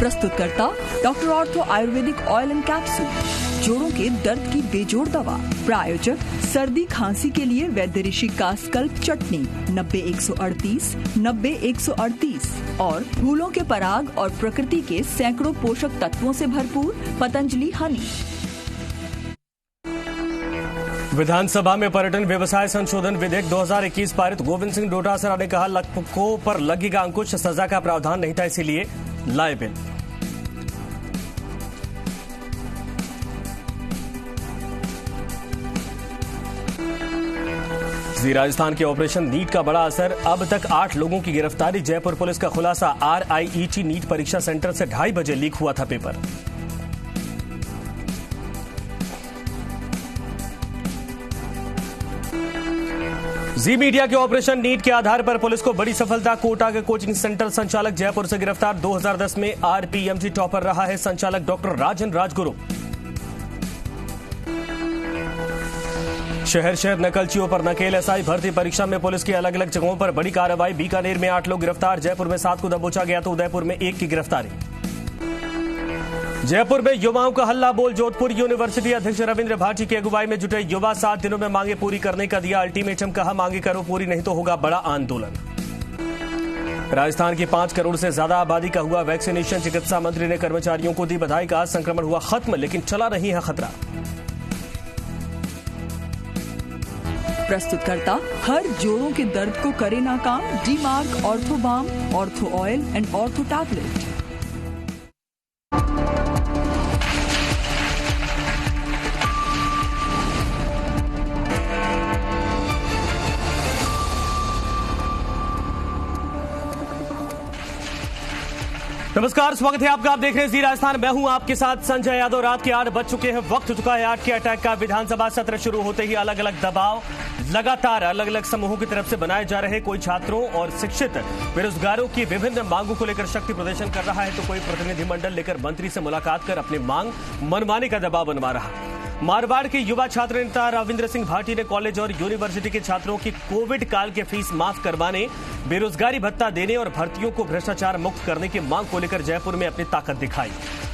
प्रस्तुतकर्ता doctor ortho Ayurvedic oil and capsule, जोड़ों के दर्द की बेजोड़ दवा। प्रायोजक सर्दी खांसी के लिए वैद्य ऋषि कास्कल्प चटनी 90-138 90-138 और फूलों के पराग और प्रकृति के सैकड़ों पोषक तत्वों से भरपूर पतंजलि हनी। विधानसभा में पर्यटन व्यवसाय संशोधन विधेयक 2021 पारित। गोविंद सिंह डोटासरा ने कहा, लक्ष्यों पर लगेगा अंकुश, सजा का प्रावधान नहीं था, इसीलिए लाए बिल। राजस्थान के ऑपरेशन नीट का बड़ा असर, अब तक 8 लोगों की गिरफ्तारी। जयपुर पुलिस का खुलासा, RIET नीट परीक्षा सेंटर से 2:30 बजे लीक हुआ था पेपर। जी मीडिया के ऑपरेशन नीट के आधार पर पुलिस को बड़ी सफलता। कोटा के कोचिंग सेंटर संचालक जयपुर से गिरफ्तार। 2010 में RPMG टॉपर रहा है संचालक डॉक्टर राजन राजगुरु। शहर शहर नकलचियों पर नकेल, SI भर्ती परीक्षा में पुलिस की अलग अलग जगहों पर बड़ी कार्रवाई। बीकानेर में 8 लोग गिरफ्तार, जयपुर में 7 को दबोचा गया तो उदयपुर में 1 की गिरफ्तारी। जयपुर में युवाओं का हल्ला बोल, जोधपुर यूनिवर्सिटी अध्यक्ष रविंद्र भाटी की अगुवाई में जुटे युवा। 7 दिनों में मांगे पूरी करने का दिया अल्टीमेटम, कहा मांगे करो पूरी नहीं तो होगा बड़ा आंदोलन। राजस्थान की 5 करोड़ से ज्यादा आबादी का हुआ वैक्सीनेशन, चिकित्सा मंत्री ने कर्मचारियों को दी बधाई, कहा संक्रमण हुआ खत्म लेकिन चला नहीं है खतरा। प्रस्तुतकर्ता हर जोड़ों के दर्द को करे नाकाम। डी-मार्क ortho balm, ortho oil and ortho tablet. नमस्कार, स्वागत है आपका। आप देख रहे हैं जी राजस्थान, मैं हूं आपके साथ संजय यादव। रात के 8 बज चुके हैं, वक्त हो चुका है 8 के अटैक का। विधानसभा सत्र शुरू होते ही अलग अलग दबाव लगातार अलग अलग समूहों की तरफ से बनाए जा रहे। कोई छात्रों और शिक्षित बेरोजगारों की विभिन्न मांगों को लेकर शक्ति प्रदर्शन कर रहा है तो कोई प्रतिनिधिमंडल लेकर मंत्री से मुलाकात कर अपनी मांग मनवाने का दबाव बनवा रहा है। मारवाड़ के युवा छात्र नेता रविंद्र सिंह भाटी ने कॉलेज और यूनिवर्सिटी के छात्रों की कोविड काल के फीस माफ करवाने, बेरोजगारी भत्ता देने और भर्तियों को भ्रष्टाचार मुक्त करने की मांग को लेकर जयपुर में अपनी ताकत दिखाई।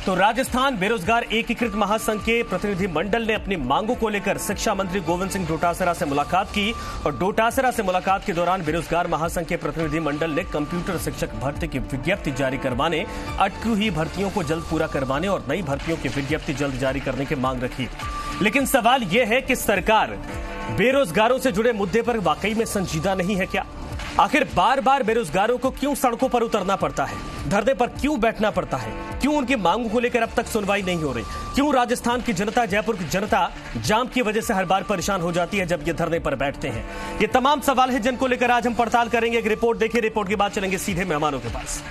तो राजस्थान बेरोजगार एकीकृत महासंघ के प्रतिनिधिमंडल ने अपनी मांगों को लेकर शिक्षा मंत्री गोविंद सिंह डोटासरा से मुलाकात की और डोटासरा से मुलाकात के दौरान बेरोजगार महासंघ के प्रतिनिधिमंडल ने कंप्यूटर शिक्षक भर्ती की विज्ञप्ति जारी करवाने, अटकी हुई भर्तियों को जल्द पूरा करवाने और नई भर्तियों की विज्ञप्ति जल्द जारी करने की मांग रखी। लेकिन सवाल यह है कि सरकार बेरोजगारों से जुड़े मुद्दे पर वाकई में संजीदा नहीं है क्या? आखिर बार बार बेरोजगारों को क्यों सड़कों पर उतरना पड़ता है? धरने पर क्यों बैठना पड़ता है? क्यों उनकी मांगों को लेकर अब तक सुनवाई नहीं हो रही? क्यों राजस्थान की जनता, जयपुर की जनता जाम की वजह से हर बार परेशान हो जाती है जब ये धरने पर बैठते हैं? ये तमाम सवाल है जिनको लेकर आज हम पड़ताल करेंगे। एक रिपोर्ट देखिए, रिपोर्ट के बाद चलेंगे सीधे मेहमानों के पास।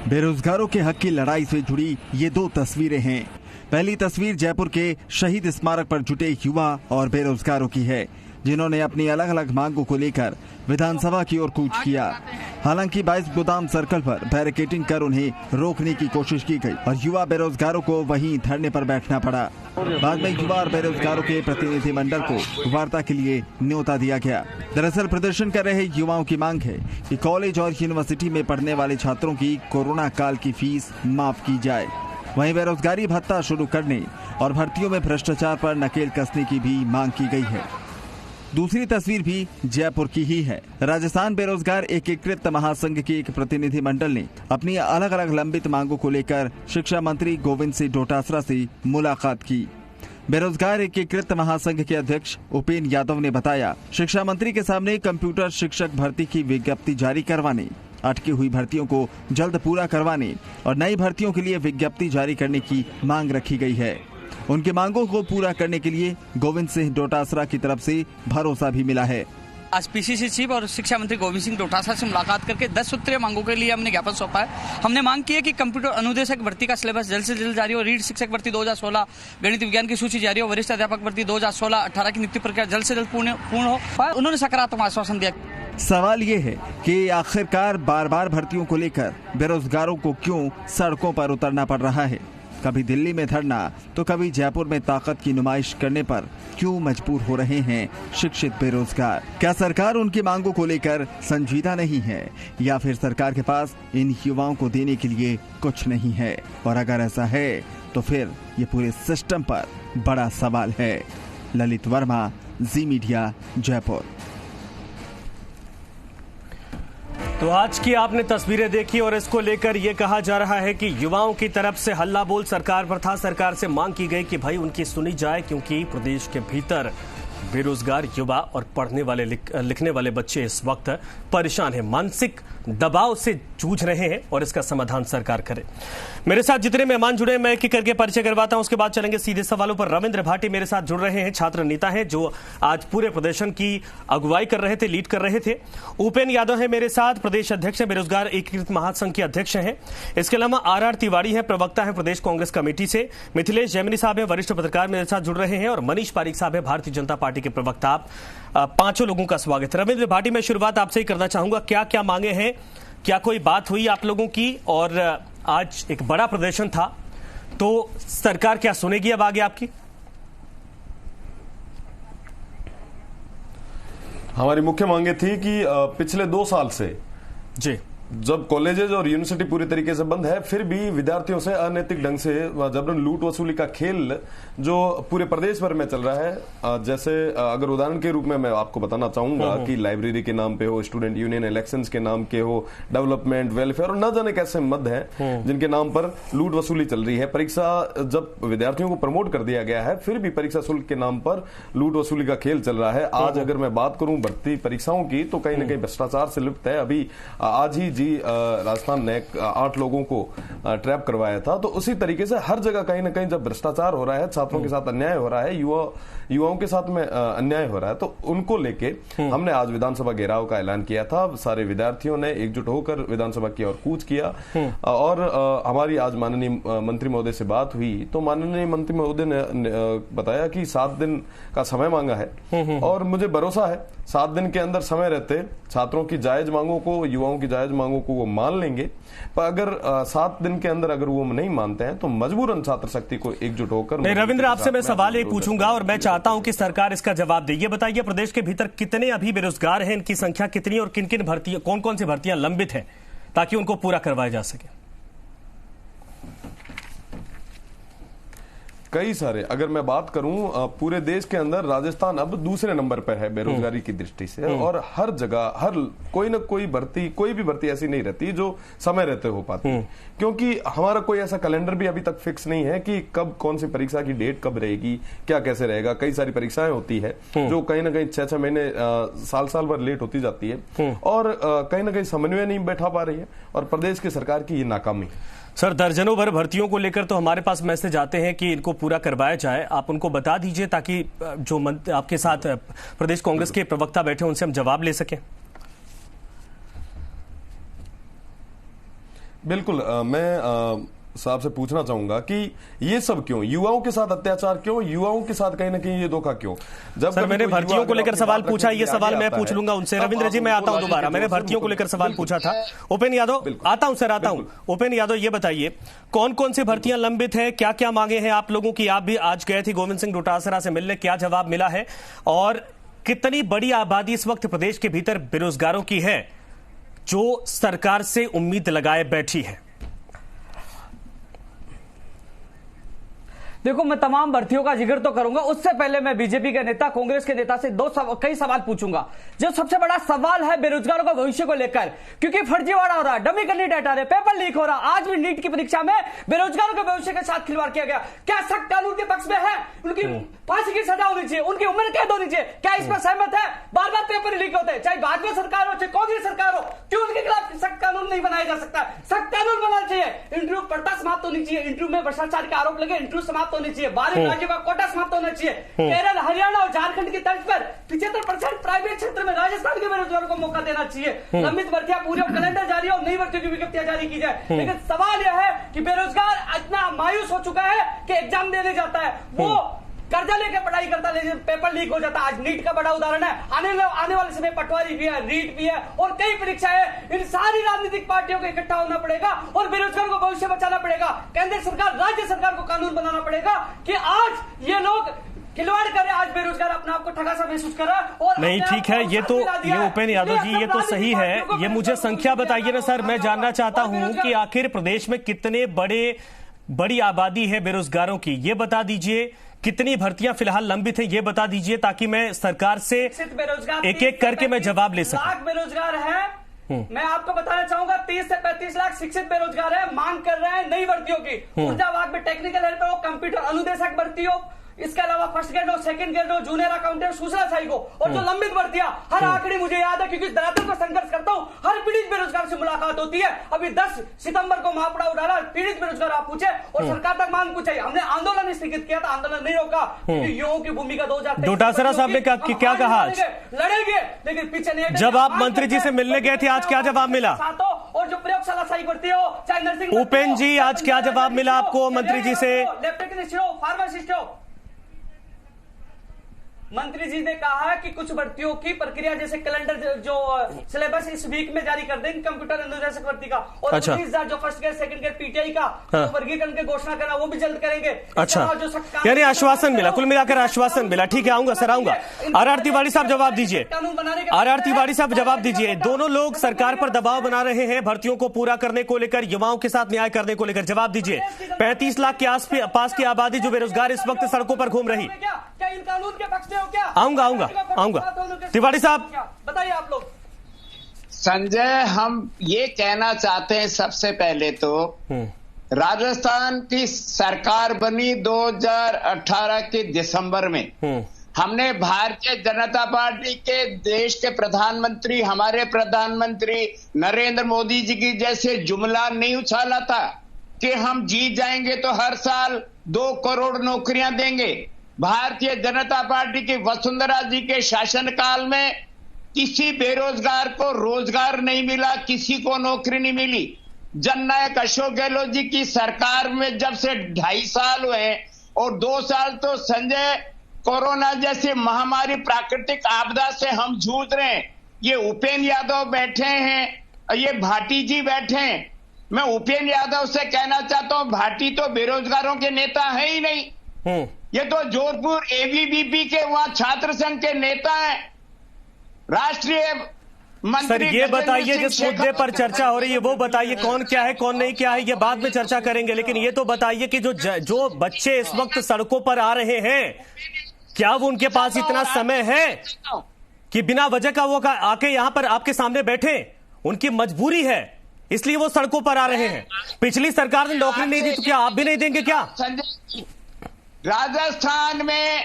बेरोजगारों के हक की लड़ाई से जुड़ी ये 2 तस्वीरें हैं। पहली तस्वीर जयपुर के शहीद स्मारक पर जुटे युवा और बेरोजगारों की है, जिन्होंने अपनी अलग अलग मांगों को लेकर विधानसभा की ओर कूच किया। हालांकि 22 गोदाम सर्कल पर बैरिकेडिंग कर उन्हें रोकने की कोशिश की गई और युवा बेरोजगारों को वहीं धरने पर बैठना पड़ा। बाद में युवा और बेरोजगारों के प्रतिनिधिमंडल को वार्ता के लिए न्योता दिया गया। दरअसल प्रदर्शन कर रहे युवाओं की मांग है कि कॉलेज और यूनिवर्सिटी में पढ़ने वाले छात्रों की कोरोना काल की फीस माफ की जाए। वहीं बेरोजगारी भत्ता शुरू करने और भर्तियों में भ्रष्टाचार पर नकेल कसने की भी मांग की गई है। दूसरी तस्वीर भी जयपुर की ही है। राजस्थान बेरोजगार एकीकृत महासंघ के एक प्रतिनिधिमंडल ने अपनी अलग अलग लंबित मांगों को लेकर शिक्षा मंत्री गोविंद सिंह डोटासरा से मुलाकात की। बेरोजगार एकीकृत महासंघ के अध्यक्ष उपेन यादव ने बताया, शिक्षा मंत्री के सामने कंप्यूटर शिक्षक भर्ती की विज्ञप्ति जारी करवाने, अटकी हुई भर्तियों को जल्द पूरा करवाने और नई भर्तियों के लिए विज्ञप्ति जारी करने की मांग रखी गई है। उनकी मांगों को पूरा करने के लिए गोविंद सिंह डोटासरा की तरफ से भरोसा भी मिला है। आज पीसीसी चीफ और शिक्षा मंत्री गोविंद सिंह डोटासरा से मुलाकात करके 10 सूत्रीय मांगों के लिए हमने ज्ञापन सौंपा है। हमने मांग की है कि कंप्यूटर अनुदेशक भर्ती का सिलेबस जल्द से जल्द जारी हो, रीढ़ शिक्षक भर्ती 2016, गणित विज्ञान की सूची जारी हो, वरिष्ठ अध्यापक भर्ती 2016-18 की नियुक्ति प्रक्रिया जल्द से जल्द पूर्ण हो। उन्होंने सकारात्मक आश्वासन दिया। सवाल ये है कि आखिरकार बार बार भर्तियों को लेकर बेरोजगारों को क्यों सड़कों पर उतरना पड़ रहा है? कभी दिल्ली में धरना तो कभी जयपुर में ताकत की नुमाइश करने पर क्यों मजबूर हो रहे हैं शिक्षित बेरोजगार? क्या सरकार उनकी मांगों को लेकर संजीदा नहीं है या फिर सरकार के पास इन युवाओं को देने के लिए कुछ नहीं है? और अगर ऐसा है तो फिर ये पूरे सिस्टम पर बड़ा सवाल है। ललित वर्मा, जी मीडिया, जयपुर। तो आज की आपने तस्वीरें देखी और इसको लेकर यह कहा जा रहा है कि युवाओं की तरफ से हल्ला बोल सरकार पर था। सरकार से मांग की गई कि भाई उनकी सुनी जाए, क्योंकि प्रदेश के भीतर बेरोजगार युवा और पढ़ने वाले लिखने वाले बच्चे इस वक्त परेशान हैं, मानसिक दबाव से जूझ रहे हैं और इसका समाधान सरकार करे। मेरे साथ जितने मेहमान जुड़े मैं एक करके परिचय करवाता हूं, उसके बाद चलेंगे सीधे सवालों पर। रविंद्र भाटी मेरे साथ जुड़ रहे हैं, छात्र नेता हैं जो आज पूरे प्रदर्शन की अगुवाई कर रहे थे, लीड कर रहे थे। उपेन यादव है मेरे साथ, प्रदेश अध्यक्ष है, बेरोजगार एकीकृत महासंघ के अध्यक्ष हैं। इसके अलावा आर तिवारी है, प्रवक्ता है प्रदेश कांग्रेस कमेटी से। मिथिलेश जैमिनी साहब है, वरिष्ठ पत्रकार मेरे साथ जुड़ रहे हैं, और मनीष पारीक साहब है, भारतीय जनता पार्टी के प्रवक्ता। आप पांचों लोगों का स्वागत है। रविंद्र भाटी, मैं शुरुआत आपसे ही करना चाहूंगा, क्या क्या मांगे हैं, क्या कोई बात हुई आप लोगों की? और आज एक बड़ा प्रदर्शन था, तो सरकार क्या सुनेगी अब आगे आपकी? हमारी मुख्य मांगे थी कि पिछले 2 साल से जी जब कॉलेजेस और यूनिवर्सिटी पूरी तरीके से बंद है, फिर भी विद्यार्थियों से अनैतिक ढंग से जबरन लूट वसूली का खेल जो पूरे प्रदेश भर में चल रहा है। जैसे अगर उदाहरण के रूप में मैं आपको बताना चाहूंगा कि लाइब्रेरी के नाम पे हो, स्टूडेंट यूनियन इलेक्शंस के नाम के हो, डेवलपमेंट, वेलफेयर और न जाने कैसे मद हैं जिनके नाम पर लूट वसूली चल रही है। परीक्षा जब विद्यार्थियों को प्रमोट कर दिया गया है, फिर भी परीक्षा शुल्क के नाम पर लूट वसूली का खेल चल रहा है। आज अगर मैं बात करूं भर्ती परीक्षाओं की, तो कहीं ना कहीं भ्रष्टाचार से लिप्त है। अभी आज ही राजस्थान ने 8 लोगों को ट्रैप करवाया था। तो उसी तरीके से हर जगह कहीं ना कहीं जब भ्रष्टाचार हो रहा है, छात्रों के साथ अन्याय हो रहा है, युवाओं के साथ में अन्याय हो रहा है, तो उनको लेके हमने आज विधानसभा घेराव का ऐलान किया था। सारे विद्यार्थियों ने एकजुट होकर विधानसभा की ओर कूच किया। और हमारी आज माननीय मंत्री महोदय से बात हुई, तो माननीय मंत्री महोदय ने बताया कि 7 दिन का समय मांगा है, और मुझे भरोसा है 7 दिन के अंदर समय रहते छात्रों की जायज मांगों को, युवाओं की जायज मांगों को वो मान लेंगे। पर अगर 7 दिन के अंदर अगर वो नहीं मानते हैं, तो मजबूरन छात्र शक्ति को एकजुट होकर। नहीं रविंद्र, आपसे मैं सवाल एक पूछूंगा और मैं चाहता हूं कि सरकार इसका जवाब दे। ये बताइए, प्रदेश के भीतर कितने अभी बेरोजगार हैं, इनकी संख्या कितनी, और किन किन भर्तियां, कौन कौन सी भर्तियां लंबित हैं, ताकि उनको पूरा करवाया जा सके? कई सारे, अगर मैं बात करूं पूरे देश के अंदर राजस्थान अब दूसरे नंबर पर है बेरोजगारी की दृष्टि से। और हर जगह हर कोई ना कोई भर्ती, कोई भी भर्ती ऐसी नहीं रहती जो समय रहते हो पाती, क्योंकि हमारा कोई ऐसा कैलेंडर भी अभी तक फिक्स नहीं है कि कब कौन सी परीक्षा की डेट कब रहेगी, क्या कैसे रहेगा। कई सारी परीक्षाएं होती है जो कहीं ना कहीं 6-6 महीने साल भर लेट होती जाती है, और कहीं ना कहीं समन्वय नहीं बैठा पा रही है, और प्रदेश की सरकार की ये नाकामी। सर, दर्जनों भर भर्तियों को लेकर तो हमारे पास मैसेज आते हैं कि इनको पूरा करवाया जाए, आप उनको बता दीजिए ताकि जो आपके साथ प्रदेश कांग्रेस के प्रवक्ता बैठे उनसे हम जवाब ले सकें। बिल्कुल, मैं साहब से पूछना चाहूंगा कि ये सब क्यों, युवाओं के साथ अत्याचार क्यों, युवाओं के साथ कहीं ना कहीं ये धोखा क्यों? जब सर मैंने भर्तियों को लेकर सवाल पूछा, ये सवाल मैं पूछ लूंगा उनसे। रविंद्र जी, मैं आता हूं दोबारा, मैंने भर्तियों को लेकर सवाल पूछा था। उपेन यादव, आता हूं सर, आता हूं। उपेन यादव, ये बताइए कौन कौन सी भर्तियां लंबित है, क्या क्या मांगे हैं आप लोगों की? आप भी आज गए थे गोविंद सिंह डोटासरा से मिलने, क्या जवाब मिला है? और कितनी बड़ी आबादी इस वक्त प्रदेश के भीतर बेरोजगारों की है जो सरकार से उम्मीद लगाए बैठी है? देखो, मैं तमाम भर्तियों का जिक्र तो करूंगा, उससे पहले मैं बीजेपी के नेता, कांग्रेस के नेता से कई सवाल पूछूंगा। जो सबसे बड़ा सवाल है बेरोजगारों का भविष्य को लेकर, क्योंकि फर्जीवाड़ा हो रहा है, डमी कैंडिडेट आ रहे, पेपर लीक हो रहा। आज भी नीट की परीक्षा में बेरोजगारों के भविष्य के साथ खिलवाड़ किया गया। क्या सख्त कानून के पक्ष में है? उनकी फांसी की सजा होनी चाहिए, उनकी उम्र कैद होनी चाहिए, क्या इसमें सहमत है? बार बार पेपर लीक होते हैं, चाहे भाजपा सरकार हो चाहे कांग्रेस सरकार हो, क्यों उनके खिलाफ सख्त कानून नहीं बनाया जा सकता? सख्त कानून बनाना चाहिए। इंटरव्यू तत्परता समाप्त होनी चाहिए। इंटरव्यू में भ्रष्टाचार के आरोप लगे, इंटरव्यू समाप्त होनी चाहिए। 12 राज्यों का कोटा समाप्त होना चाहिए। केरल, हरियाणा और झारखंड की तर्ज पर 75% प्राइवेट क्षेत्र में राजस्थान के बेरोजगारों को मौका देना चाहिए। लंबित भर्तियां पूरी हो, कैलेंडर जारी हो, नई भर्तियों की विज्ञप्तियां जारी की जाए। लेकिन सवाल यह है कि बेरोजगार इतना मायूस हो चुका है कि एग्जाम देने जाता है, वो कर्जा लेके पढ़ाई करता, लेकिन पेपर लीक हो जाता है। आज नीट का बड़ा उदाहरण है। आने वाले समय पटवारी भी है, रीट भी है और कई परीक्षाएं हैं। इन सारी राजनीतिक पार्टियों को इकट्ठा होना पड़ेगा और बेरोजगार को भविष्य बचाना पड़ेगा। केंद्र सरकार, राज्य सरकार को कानून बनाना पड़ेगा कि आज ये लोग खिलवाड़ करे, आज बेरोजगार अपने आप को ठगा सा महसूस कर रहा है। और नहीं, ठीक है, ये उपेंद्र यादव जी, ये तो सही है। ये मुझे संख्या बताइए ना सर, मैं जानना चाहता हूं कि आखिर प्रदेश में कितने बड़ी आबादी है बेरोजगारों की, ये बता दीजिए। कितनी भर्तियां फिलहाल लंबित हैं, ये बता दीजिए, ताकि मैं सरकार से एक एक करके मैं जवाब ले सकूं। लाख बेरोजगार है। मैं आपको बताना चाहूंगा 30 से 35 लाख शिक्षित बेरोजगार है, मांग कर रहे हैं नई भर्तियों की। ऊर्जा विभाग में टेक्निकल हेल्पर हो, कंप्यूटर अनुदेशक भर्ती हो, इसके अलावा फर्स्ट ग्रेड हो, सेकंड ग्रेड हो, जूनियर अकाउंटेंट, सूचना सहायक हो। और जो लंबित भर्तियां, हर आंकड़ी मुझे याद है क्योंकि धरातल पर संघर्ष करता हूं। हर पीड़ित बेरोजगार से मुलाकात होती है। अभी 10 सितंबर को महापड़ा उड़ाला, पीड़ित बेरोजगार आप पूछे और सरकार तक मांग पूछे। हमने आंदोलन स्थगित किया था, आंदोलन नहीं रोका क्योंकि युवाओं की भूमिका 2023 डोटासरा साहब ने क्या कहा आज? लड़ेंगे, लेकिन पीछे नहीं। जब आप मंत्री जी से मिलने गए थे, आज क्या जवाब मिला? और जो प्रयोगशाला सहायक भर्ती हो, चाहे नर्सिंग। उपेंद्र जी, आज क्या जवाब मिला आपको मंत्री जी से? लैब टेक्नीशियन हो, फार्मासिस्ट हो। मंत्री जी ने कहा कि कुछ भर्तियों की प्रक्रिया जैसे कैलेंडर जो सिलेबस इस वीक में जारी कर देंगे कंप्यूटर अनुदेशक भर्ती का, और 19,000 जो first grade second grade PTI का वर्गीकरण की घोषणा करना वो भी जल्द करेंगे। अच्छा, यानी आश्वासन मिला, कुल मिलाकर आश्वासन मिला। ठीक है, आऊंगा सर, आऊंगा। आर तिवारी साहब जवाब दीजिए। आर तिवारी साहब जवाब दीजिए। दोनों लोग सरकार पर दबाव बना रहे हैं भर्तियों को पूरा करने को लेकर, युवाओं के साथ न्याय करने को लेकर। जवाब दीजिए। 35 लाख के आसपास की आबादी जो बेरोजगार इस वक्त सड़कों पर घूम रही। क्या इन कानून के पक्ष में हो? क्या आऊंगा तिवारी साहब, बताइए आप लोग। संजय, हम ये कहना चाहते हैं सबसे पहले तो राजस्थान की सरकार बनी 2018 के दिसंबर में। हमने भारतीय जनता पार्टी के देश के प्रधानमंत्री, हमारे प्रधानमंत्री नरेंद्र मोदी जी की जैसे जुमला नहीं उछाला था कि हम जीत जाएंगे तो हर साल 2 करोड़ नौकरियां देंगे। भारतीय जनता पार्टी की वसुंधरा जी के शासनकाल में किसी बेरोजगार को रोजगार नहीं मिला, किसी को नौकरी नहीं मिली। जननायक अशोक गहलोत जी की सरकार में जब से 2.5 साल हुए और 2 साल तो संजय कोरोना जैसी महामारी प्राकृतिक आपदा से हम जूझ रहे हैं। ये उपेंद्र यादव बैठे हैं, ये भाटी जी बैठे हैं। मैं उपेंद्र यादव से कहना चाहता हूं, भाटी तो बेरोजगारों के नेता है ही नहीं। ये तो जोधपुर एबीवीपी के वहां छात्र संघ के नेता हैं। राष्ट्रीय मंत्री सर, ये बताइए जिस मुद्दे पर चर्चा हो रही है वो बताइए, कौन क्या है कौन नहीं क्या है ये बाद में चर्चा करेंगे, लेकिन ये तो बताइए कि जो बच्चे इस वक्त सड़कों पर आ रहे हैं, क्या वो उनके पास इतना समय है कि बिना वजह का वो आके यहाँ पर आपके सामने बैठे? उनकी मजबूरी है, इसलिए वो सड़कों पर आ रहे हैं। पिछली सरकार ने नौकरी नहीं दी तो क्या आप भी नहीं देंगे क्या? राजस्थान में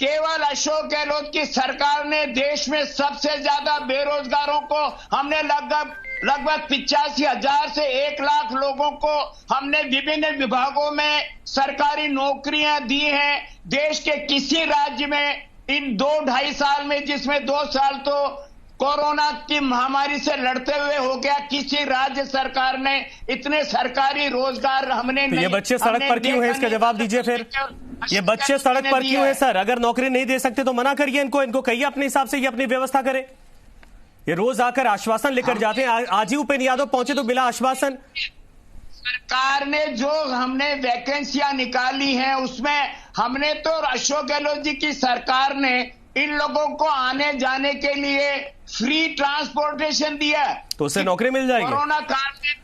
केवल अशोक गहलोत की सरकार ने देश में सबसे ज्यादा बेरोजगारों को, हमने लगभग 85,000 से 1 लाख लोगों को हमने विभिन्न विभागों में सरकारी नौकरियां दी हैं। देश के किसी राज्य में इन 2-2.5 साल में, जिसमें 2 साल तो कोरोना की महामारी से लड़ते हुए हो गया, किसी राज्य सरकार ने इतने सरकारी रोजगार हमने तो ये बच्चे सड़क पर क्यों है, इसका जवाब दीजिए। फिर ये बच्चे सड़क पर क्यों है सर? अगर नौकरी नहीं दे सकते तो मना करिए इनको कहिए अपने हिसाब से ये अपनी व्यवस्था करे। ये रोज आकर आश्वासन लेकर जाते हैं। आज ही उपेंद्र यादव पहुंचे तो बिना आश्वासन। सरकार ने जो हमने वैकेंसियां निकाली हैं उसमें हमने तो अशोक गहलोत जी की सरकार ने इन लोगों को आने जाने के लिए फ्री ट्रांसपोर्टेशन दिया, तो उससे नौकरी मिल जाएगी। कोरोना काल में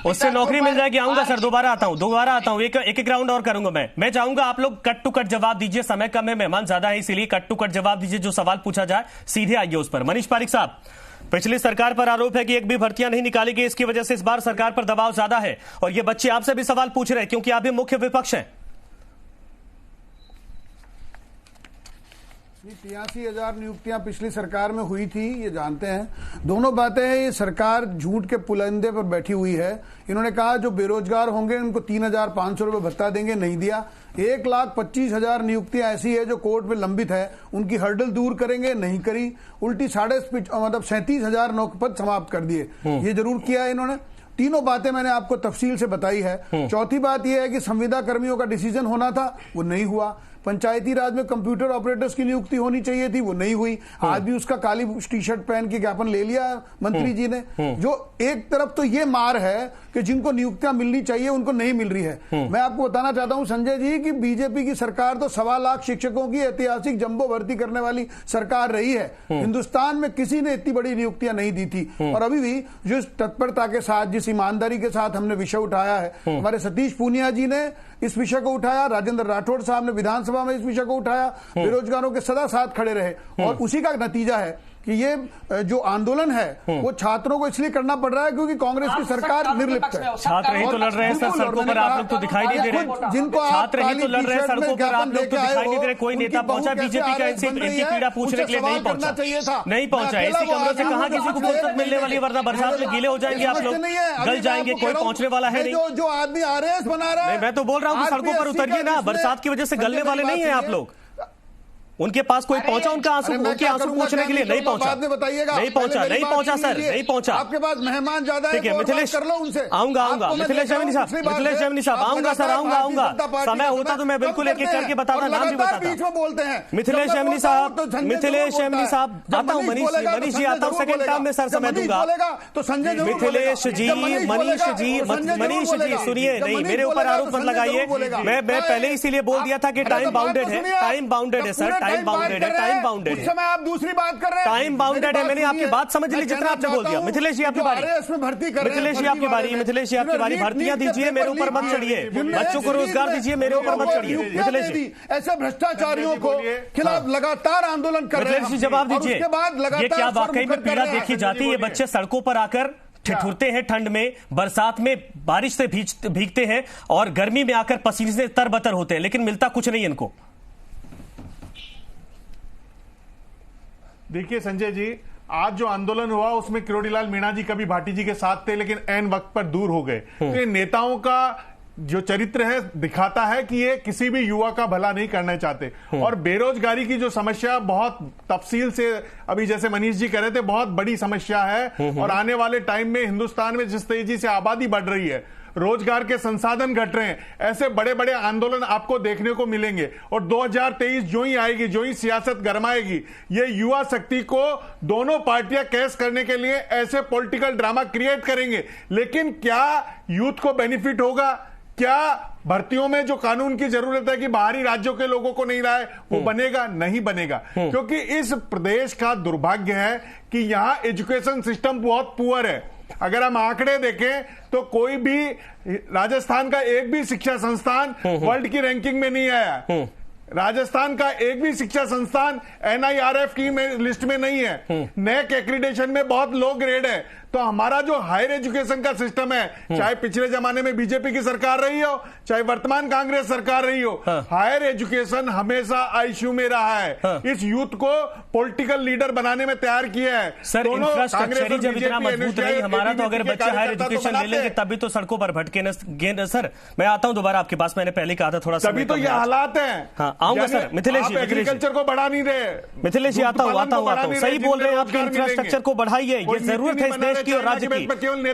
उससे नौकरी मिल जाएगी। आऊंगा सर, दोबारा आता हूं, एक राउंड और करूंगा। मैं चाहूंगा आप लोग कट टू कट जवाब दीजिए, समय कम है, मेहमान ज्यादा है, इसीलिए कट टू कट जवाब दीजिए। जो सवाल पूछा जाए सीधे आइए उस पर। मनीष पारिक साहब, पिछली सरकार पर आरोप है कि एक भी भर्तियां नहीं निकाली गई, इसकी वजह से इस बार सरकार पर दबाव ज्यादा है, और ये बच्चे आपसे भी सवाल पूछ रहे हैं क्योंकि आप भी मुख्य विपक्ष हैं। 83,000 नियुक्तियां पिछली सरकार में हुई थी, ये जानते हैं। दोनों बातें हैं, ये सरकार झूठ के पुलंदे पर बैठी हुई है। इन्होंने कहा जो बेरोजगार होंगे उनको 3,500 रुपए भत्ता देंगे, नहीं दिया। 1,25,000 नियुक्तियां ऐसी है जो कोर्ट में लंबित है, उनकी हर्डल दूर करेंगे, नहीं करी। उल्टी 37,000 नौकरी समाप्त कर दिए, ये जरूर किया है इन्होंने। तीनों बातें मैंने आपको तफसील से बताई है। चौथी बात यह है कि संविदा कर्मियों का डिसीजन होना था, वो नहीं हुआ। पंचायती राज में कंप्यूटर ऑपरेटर्स की नियुक्ति होनी चाहिए थी, वो नहीं हुई। आज भी उसका काली टी शर्ट पहन के ज्ञापन ले लिया मंत्री जी ने। जो एक तरफ तो ये मार है कि जिनको नियुक्तियां मिलनी चाहिए उनको नहीं मिल रही है। मैं आपको बताना चाहता हूं संजय जी कि बीजेपी की सरकार तो 1.25 लाख शिक्षकों की ऐतिहासिक जंबो भर्ती करने वाली सरकार रही है। हिंदुस्तान में किसी ने इतनी बड़ी नियुक्तियां नहीं दी थी। और अभी भी जिस तत्परता के साथ, जिस ईमानदारी के साथ हमने विषय उठाया है, हमारे सतीश पूनिया जी ने इस विषय को उठाया, राजेंद्र राठौड़ साहब ने विधानसभा में इस विषय को उठाया, बेरोजगारों के सदा साथ खड़े रहे। और उसी का नतीजा है कि ये जो आंदोलन है वो छात्रों को इसलिए करना पड़ रहा है क्योंकि कांग्रेस की सरकार निर्लिप्त है। छात्र ही तो लड़ रहे हैं सर सड़कों पर, आप लोग तो दिखाई नहीं दे रहे। जिनको छात्र ही तो लड़ रहे हैं सड़कों पर, आप लोग तो दिखाई नहीं दे रहे। कोई नेता पहुंचा बीजेपी का इनकी पीड़ा पूछने के लिए? नहीं पहुंचा, नहीं पहुंचा। इसी कमरे से कहा किसी को फुर्सत मिलने वाली, वरना बरसात में गीले हो जाएंगे आप लोग, गल जाएंगे। कोई पहुंचने वाला है नहीं। जो आदमी आरएस बना रहा है, मैं तो बोल रहा हूँ सड़कों पर उतरिए ना, बरसात की वजह से गलने वाले नहीं है आप लोग। उनके पास कोई पहुंचा उनका आंसू, उनके आंसू पूछने के लिए? नहीं पहुंचा, नहीं पहुंचा, नहीं पहुंचा सर, नहीं पहुंचा। आपके पास मेहमान ज्यादा है, ठीक है मिथिलेश, आऊंगा मिथिलेश जैमिनी साहब, मिथिलेश जैमिनी साहब, आऊंगा सर, आऊंगा। समय होता तो मैं बिल्कुल एक एक करके बताता, नाम भी बताता। बोलते हैं मिथिलेश जैमिनी साहब, मिथिलेश जैमिनी साहब, आता हूँ। मनीष जी आता हूँ, सेकंड टर्म में सर समय दूंगा। तो संजय मिथिलेश जी, मनीष जी सुनिए, नहीं मेरे ऊपर आरोप मत लगाइए। मैं पहले इसीलिए बोल दिया था कि टाइम बाउंडेड है, टाइम बाउंडेड है सर, टाइम बाउंडेड है, टाइम बाउंडेड है। उस समय आप दूसरी बात कर रहे हैं, टाइम बाउंडेड है। मैंने आपकी बात समझ ली जितना आपने बोल दिया। मिथिलेश जी आपकी बारी, मिथिलेश जी आपकी बारी, मिथिलेश जी आपकी बारी। भर्तियां दीजिए, मेरे ऊपर मत चढ़िए। बच्चों को रोजगार दीजिए, मेरे ऊपर मत चढ़िए। मिथिलेश जी ऐसे भ्रष्टाचारियों को खिलाफ लगातार आंदोलन कर रहे हैं। मिथिलेश जी जवाब दीजिए, ये क्या वाकई में पीड़ा देखी जाती है? ये बच्चे सड़कों पर आकर ठिठुरते हैं, ठंड में, बरसात में, बारिश से भीगते हैं और गर्मी में आकर पसीने से तरबतर होते हैं, लेकिन मिलता कुछ नहीं इनको। देखिए संजय जी, आज जो आंदोलन हुआ उसमें किरोड़ीलाल मीणा जी कभी भाटी जी के साथ थे, लेकिन ऐन वक्त पर दूर हो गए। तो ये नेताओं का जो चरित्र है दिखाता है कि ये किसी भी युवा का भला नहीं करना चाहते। और बेरोजगारी की जो समस्या बहुत तफसील से अभी जैसे मनीष जी कह रहे थे, बहुत बड़ी समस्या है। और आने वाले टाइम में हिंदुस्तान में जिस तेजी से आबादी बढ़ रही है, रोजगार के संसाधन घट रहे हैं, ऐसे बड़े बड़े आंदोलन आपको देखने को मिलेंगे। और 2023 जो ही आएगी, जो ही सियासत गरमाएगी, ये युवा शक्ति को दोनों पार्टियां कैश करने के लिए ऐसे पॉलिटिकल ड्रामा क्रिएट करेंगे। लेकिन क्या यूथ को बेनिफिट होगा? क्या भर्तियों में जो कानून की जरूरत है कि बाहरी राज्यों के लोगों को नहीं लाए, वो बनेगा? नहीं बनेगा। क्योंकि इस प्रदेश का दुर्भाग्य है कि यहां एजुकेशन सिस्टम बहुत पुअर है। अगर हम आंकड़े देखें तो कोई भी राजस्थान का एक भी शिक्षा संस्थान वर्ल्ड की रैंकिंग में नहीं आया। राजस्थान का एक भी शिक्षा संस्थान NIRF की लिस्ट में नहीं है। नेक एक्रीडेशन में बहुत लो ग्रेड है। तो हमारा जो हायर एजुकेशन का सिस्टम है, चाहे पिछले जमाने में बीजेपी की सरकार रही हो, चाहे वर्तमान कांग्रेस सरकार रही हो, हायर एजुकेशन हमेशा आईसीयू में रहा है। इस यूथ को पॉलिटिकल लीडर बनाने में तैयार किया है। सर इंफ्रास्ट्रक्चर जब इतना मजबूत नहीं हमारा, तो अगर बच्चे हायर एजुकेशन ले लेंगे तभी तो सड़कों पर भटके न। सर मैं आता हूं दोबारा आपके पास, मैंने पहले कहा था थोड़ा सा, तभी तो ये हालात है। आऊंगा सर। मिथिलेश जी, एग्रीकल्चर को बढ़ा नहीं रहे। मिथिलेश जी आता हूं। सही बोल रहे हैं, आपके इंफ्रास्ट्रक्चर को बढ़ाइए, ये जरूरत है इस देश की और राज्य की।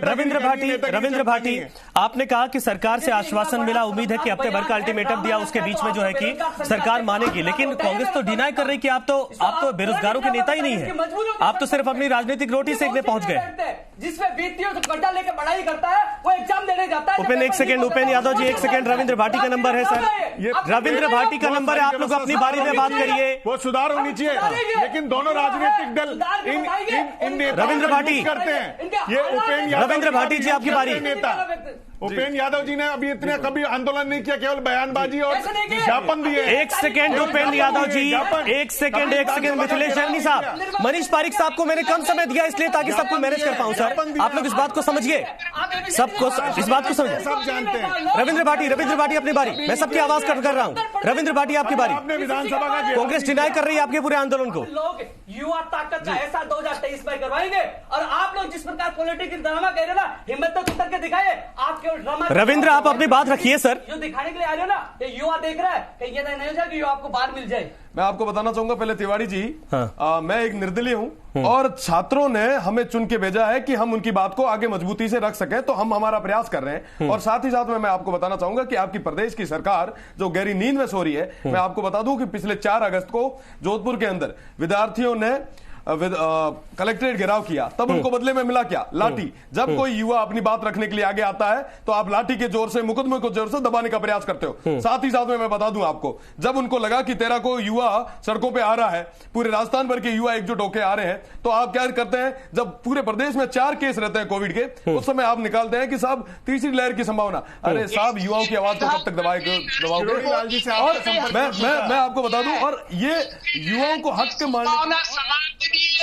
रविंद्र भाटी, आपने कहा कि सरकार से आश्वासन मिला, उम्मीद है कि हफ्ते भर का अल्टीमेटम दिया, उसके बीच में जो है कि सरकार मानेगी। लेकिन कांग्रेस तो डिनाई कर रही कि आप तो बेरोजगारों के नेता ही नहीं है, आप तो सिर्फ अपनी राजनीतिक रोटी सेकने पहुंच गए। जिसमें बीतियों तो गड्ढा लेकर पढ़ाई करता है, वो एग्जाम देने जाता है। उपेन एक सेकंड, उपेन यादव जी एक सेकंड, रविंद्र भाटी का नंबर है सर, रविंद्र भाटी का नंबर है, आप लोग अपनी बारी में बात करिए। वो सुधार होनी चाहिए, लेकिन दोनों राजनीतिक दल इन रविंद्र भाटी करते हैं। ये उपेन रविंद्र भाटी जी आपकी बारी। नेता उपेंद्र यादव जी ने अभी इतने कभी आंदोलन नहीं किया, केवल बयानबाजी और ज्ञापन दिए। एक सेकेंड उपेंद्र यादव जी, एक सेकेंड मिथिलेश जैनी साहब, मनीष पारिक साहब को मैंने कम समय दिया इसलिए ताकि सबको मैनेज कर पाऊं। सर आप लोग इस बात को समझिए, सबको इस बात को समझिए। सब जानते हैं। रविंद्र भाटी अपनी बारी, मैं सबकी आवाज कर रहा हूं। रविंद्र भाटी आपकी बारी। आपने विधानसभा का कांग्रेस डिनाई कर रही है आपके पूरे आंदोलन को। लोग युवा ताकत का ऐसा 2023 में करवाएंगे और आप लोग जिस प्रकार पॉलिटिकल ड्रामा कह रहे हो ना, हिम्मत तो उतर के दिखाए। आप केवल ड्रामा, रविंद्र आप अपनी बात रखिए सर। जो दिखाने के लिए आ रहे हो ना, ये युवा देख रहा है, कहीं ये नहीं हो जाए कि युवा आपको बाहर मिल जाए। मैं आपको बताना चाहूंगा पहले तिवारी जी, हाँ। मैं एक निर्दलीय हूं और छात्रों ने हमें चुन के भेजा है कि हम उनकी बात को आगे मजबूती से रख सकें, तो हम हमारा प्रयास कर रहे हैं। और साथ ही साथ में मैं आपको बताना चाहूंगा कि आपकी प्रदेश की सरकार जो गहरी नींद में सो रही है। मैं आपको बता दूं कि पिछले 4 अगस्त को जोधपुर के अंदर विद्यार्थियों ने कलेक्ट्रेट घेराव किया, तब उनको बदले में मिला क्या? लाठी। जब कोई युवा अपनी बात रखने के लिए आगे आता है तो आप लाठी के जोर से, मुकदमे को जोर से दबाने का प्रयास करते हो। साथ ही साथ में मैं बता दूं आपको, जब उनको लगा कि तेरा कोई युवा सड़कों पे आ रहा है, पूरे राजस्थान भर के युवा एकजुट होकर आ रहे हैं, तो आप क्या करते हैं? जब पूरे प्रदेश में 4 केस रहते हैं कोविड के, उस समय आप निकालते हैं कि साहब तीसरी लहर की संभावना। अरे साहब, युवाओं की आवाज को कब तक दबाओगे? और मैं आपको बता दूं, और ये युवाओं को हक के मारने,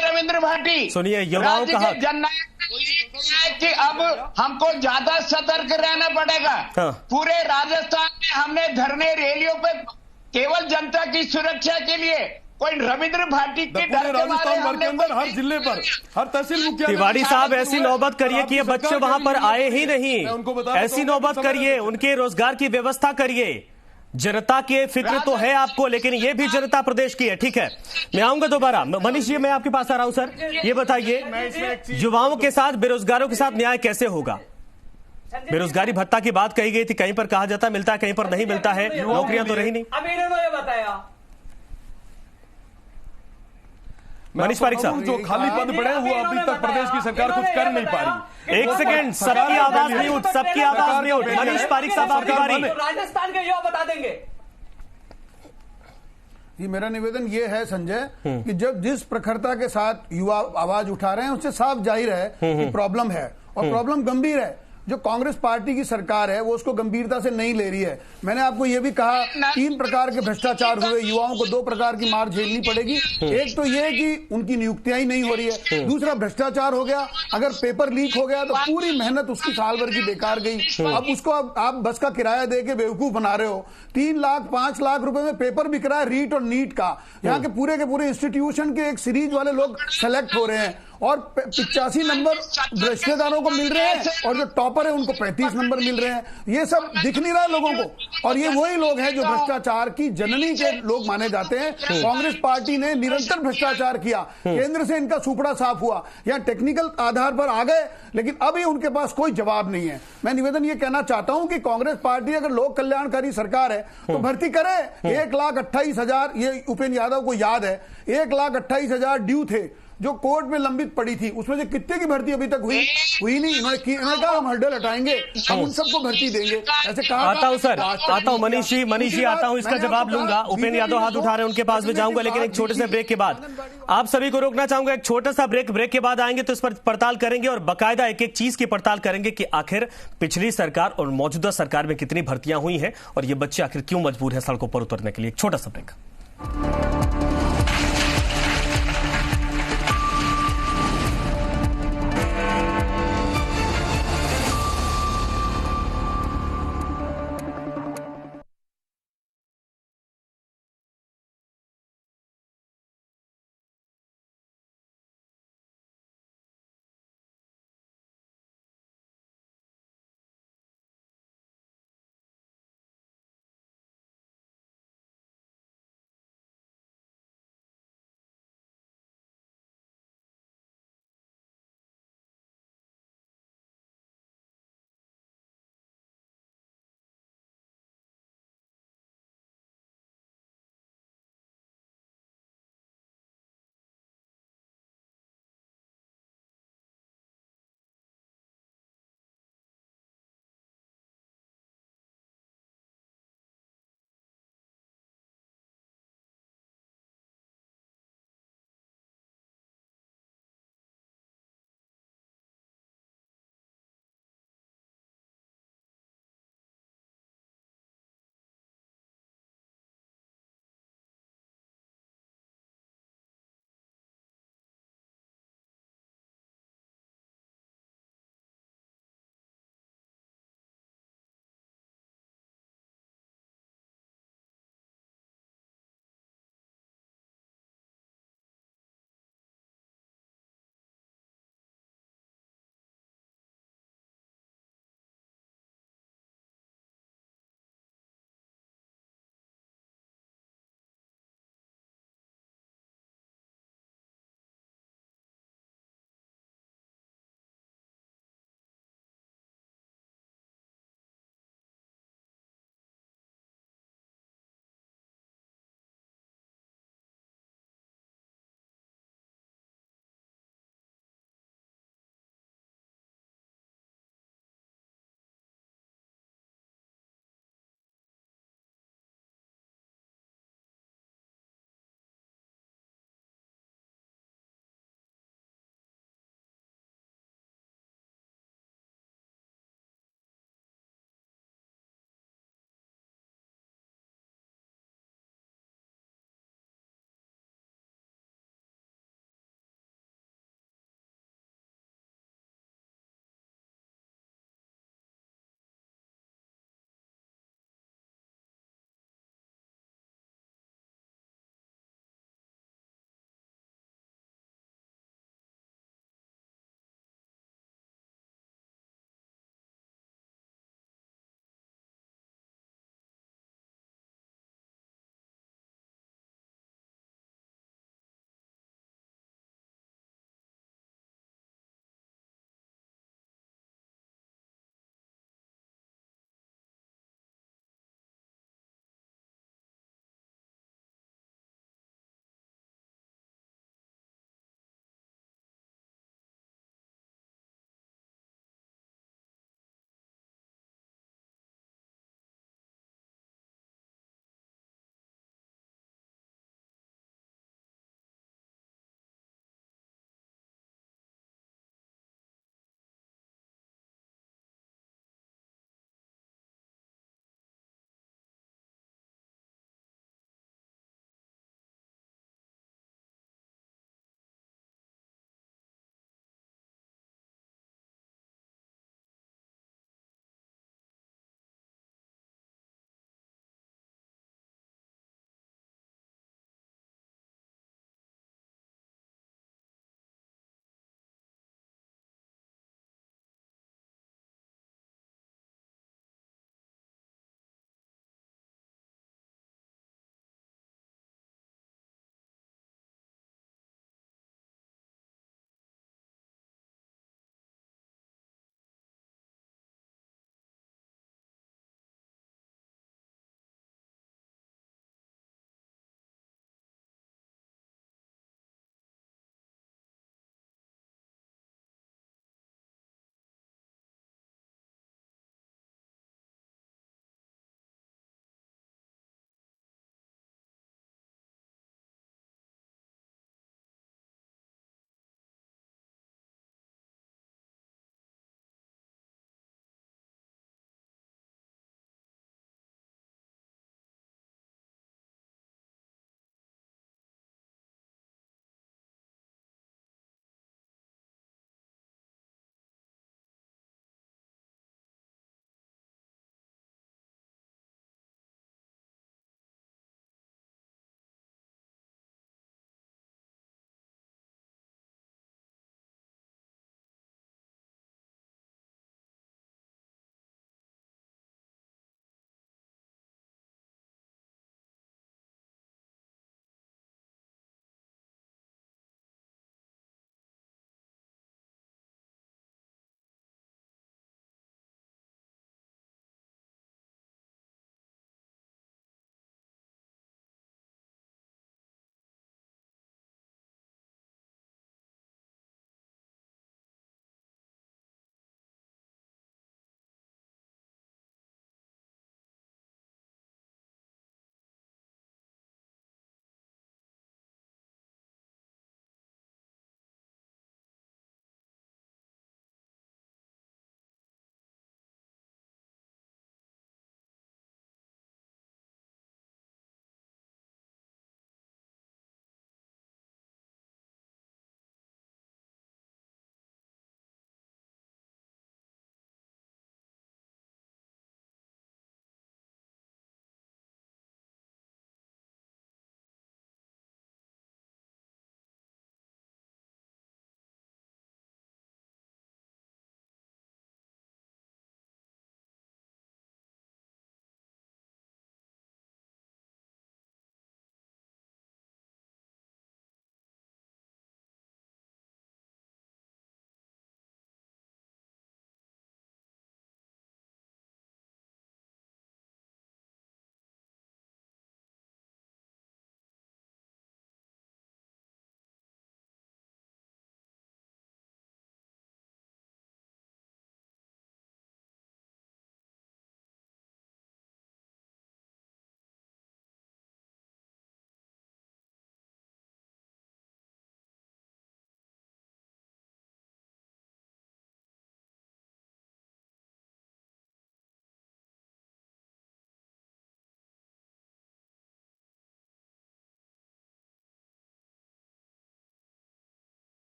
रविंद्र भाटी सुनिए, युवाओं का हक कि अब हमको ज्यादा सतर्क रहना पड़ेगा। हाँ। पूरे राजस्थान में हमने धरने रैलियों पे केवल जनता की सुरक्षा के लिए, कोई रविंद्र भाटी के पूरे राजस्थान भर के अंदर हर जिले पर, हर तहसील मुख्यालय। तिवारी साहब ऐसी नौबत करिए कि ये बच्चे वहां पर आए ही नहीं, ऐसी नौबत करिए, उनके रोजगार की व्यवस्था करिए। जनता की फिक्र तो है आपको, लेकिन ये भी जनता प्रदेश की है। ठीक है, मैं आऊंगा दोबारा। मनीष जी, मैं आपके पास आ रहा हूं। सर ये बताइए, युवाओं के साथ, बेरोजगारों के साथ न्याय कैसे होगा? बेरोजगारी भत्ता की बात कही गई थी, कहीं पर कहा जाता मिलता है, कहीं पर नहीं मिलता है, नौकरियां तो रही नहीं। अब इन्होंने ये बताया, मनीष पारिक साहब, जो खाली पद पड़े वो अभी तक प्रदेश की सरकार कुछ कर नहीं पा रही। एक सेकेंड, सबकी आवाज नहीं उठ, सबकी आवाज नहीं उठ। मनीष पारिक साहब आपकी बारी। राजस्थान के युवा बता देंगे। ये मेरा निवेदन ये है संजय कि जब जिस प्रखरता के साथ युवा आवाज उठा रहे हैं, उससे साफ जाहिर है कि प्रॉब्लम है और प्रॉब्लम गंभीर है। जो कांग्रेस पार्टी की सरकार है वो उसको गंभीरता से नहीं ले रही है। मैंने आपको ये भी कहा 3 प्रकार के भ्रष्टाचार हुए, युवाओं को 2 प्रकार की मार झेलनी पड़ेगी। एक तो ये कि उनकी नियुक्तियां ही नहीं हो रही है, दूसरा भ्रष्टाचार हो गया, अगर पेपर लीक हो गया तो पूरी मेहनत उसकी साल भर की बेकार गई। अब उसको आप बस का किराया दे के बेवकूफ बना रहे हो। 3 लाख 5 लाख रुपए में पेपर बिक रहा है, रीट और नीट का। यहाँ के पूरे इंस्टीट्यूशन के एक सीरीज वाले लोग सेलेक्ट हो रहे हैं और 85 नंबर रिश्तेदारों को मिल रहे हैं और जो टॉपर है उनको 35 नंबर मिल रहे हैं। ये सब दिख नहीं रहा है लोगों को, और ये वही लोग हैं जो भ्रष्टाचार की जननी के लोग माने जाते हैं। कांग्रेस पार्टी ने निरंतर भ्रष्टाचार किया, केंद्र से इनका सुपड़ा साफ हुआ, यहाँ टेक्निकल आधार पर आ गए, लेकिन अभी उनके पास कोई जवाब नहीं है। मैं निवेदन ये कहना चाहता हूं कि कांग्रेस पार्टी अगर लोक कल्याणकारी सरकार है तो भर्ती करे। 1,28,000, ये उपेंद्र यादव को याद है, 1,28,000 ड्यू थे जो कोर्ट में लंबित पड़ी थी, उसमें से कितने की भर्ती अभी तक हुई नहीं। इन्होंने कहा हम हर्डल हटाएंगे, हम उन सबको भर्ती देंगे, ऐसे कहा। आता हूं सर, आता हूं मनीष जी आता हूं, इसका जवाब लूंगा। उपेंद्र यादव हाथ उठा रहे हैं, उनके पास भी जाऊंगा, लेकिन एक छोटे से ब्रेक के बाद आप सभी को रोकना चाहूंगा। एक छोटा सा ब्रेक के बाद आएंगे तो इस पर पड़ताल करेंगे और बाकायदा एक एक चीज की पड़ताल करेंगे कि आखिर पिछली सरकार और मौजूदा सरकार में कितनी भर्तियां हुई हैं और ये बच्चे आखिर क्यों मजबूर है सड़कों पर उतरने के लिए। एक छोटा सा ब्रेक।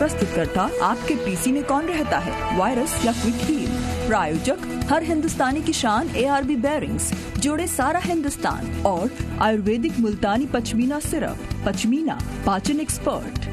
प्रस्तुतकर्ता आपके पीसी में कौन रहता है, वायरस या क्विक हील। प्रायोजक हर हिंदुस्तानी की शान ARB बेयरिंग्स, जोड़े सारा हिंदुस्तान और आयुर्वेदिक मुल्तानी पचमीना सिरप, पचमीना पाचन एक्सपर्ट।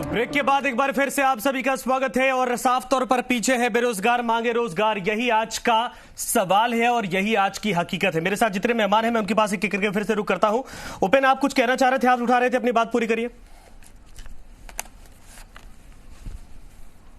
ब्रेक के बाद एक बार फिर से आप सभी का स्वागत है और साफ तौर पर पीछे है बेरोजगार मांगे रोजगार, यही आज का सवाल है और यही आज की हकीकत है। मेरे साथ जितने मेहमान हैं मैं उनके पास एक करके फिर से रुक करता हूं। उपेन, आप कुछ कहना चाह रहे थे, आप उठा रहे थे, अपनी बात पूरी करिए।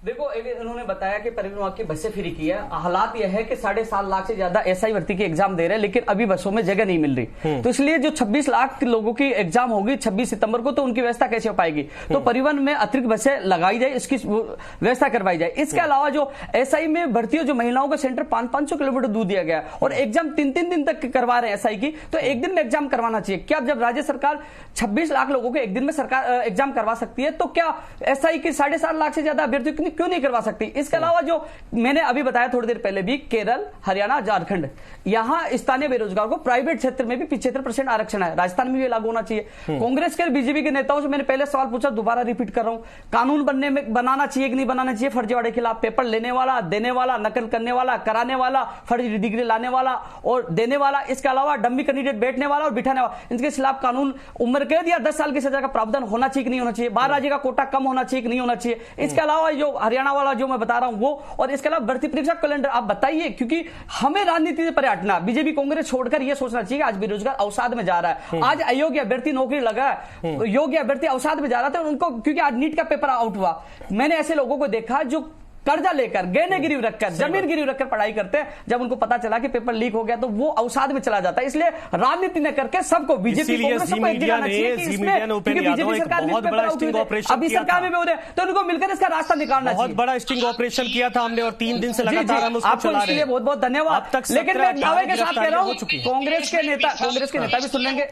देखो, उन्होंने बताया कि परिवहन विभाग की बसें फ्री की है। हालात यह है कि 7.5 लाख से ज्यादा SI भर्ती की एग्जाम दे रहे हैं, लेकिन अभी बसों में जगह नहीं मिल रही। तो इसलिए जो 26 लाख लोगों की एग्जाम होगी 26 सितंबर को, तो उनकी व्यवस्था कैसे हो पाएगी? तो परिवहन में अतिरिक्त बसें लगाई जाए, इसकी व्यवस्था करवाई जाए। इसके अलावा जो SI में भर्ती हो, जो महिलाओं का सेंटर 500 किलोमीटर दूर दिया गया और एग्जाम 3 दिन तक करवा रहे हैं SI की, तो एक दिन में एग्जाम करवाना चाहिए। क्या जब राज्य सरकार 26 लाख लोगों को एक दिन में सरकार एग्जाम करवा सकती है, तो क्या SI की 7.5 लाख से ज्यादा अभ्यर्थियों क्यों नहीं करवा सकती? इसके अलावा जो मैंने अभी बताया थोड़ी देर पहले भी, केरल, हरियाणा, झारखंड, यहां स्थानीय बेरोजगार को प्राइवेट क्षेत्र में भी 75% आरक्षण है। राजस्थान में भी लागू होना चाहिए। कांग्रेस के बीजेपी के नेताओं से मैंने पहले सवाल पूछा, दोबारा रिपीट कर रहा हूं, कानून बनाना चाहिए कि नहीं बनाना चाहिए फर्जीवाड़े के खिलाफ? पेपर लेने वाला, देने वाला, नकल करने वाला, कराने वाला, फर्जी डिग्री लाने वाला और देने वाला, इसके अलावा डम्मी कैंडिडेट बैठने वाला और बिठाने वाला, इनके खिलाफ कानून उम्र कैद या 10 साल की सजा का प्रावधान होना चाहिए कि नहीं होना चाहिए? 12 राज्य का कोटा कम होना चाहिए कि नहीं होना चाहिए? इसके अलावा जो हरियाणा वाला जो मैं बता रहा हूं वो, और इसके अलावा भर्ती परीक्षा कैलेंडर आप बताइए, क्योंकि हमें राजनीति से परे हटना, बीजेपी कांग्रेस छोड़कर यह सोचना चाहिए आज बेरोजगार अवसाद में जा रहा है। आज अयोग्य अभ्यर्थी नौकरी लगा है, योग्य अभ्यर्थी अवसाद में जा रहा था उनको, क्योंकि आज नीट का पेपर आउट हुआ। मैंने ऐसे लोगों को देखा जो कर्जा लेकर, गहने गिरवी रखकर, जमीन गिरवी रखकर पढ़ाई करते हैं, जब उनको पता चला कि पेपर लीक हो गया तो वो अवसाद में चला जाता है। इसलिए राजनीति न करके सबको बीजेपी कांग्रेस सबको एक दिलाना चाहिए कि इसमें, क्योंकि बीजेपी सरकार ने पेपर आउट हुए, अभी सरकार में भी हो रहे हैं, तो उनको मिलकर इसका रास्ता निकालना चाहिए। बहुत बड़ा स्टिंग ऑपरेशन किया था हमने और 3 दिन से लगातार हम उसको चला रहे हैं। बहुत बहुत धन्यवाद। लेकिन मैं दावे के साथ कह रहा हूँ, कांग्रेस के नेता भी सुन लेंगे।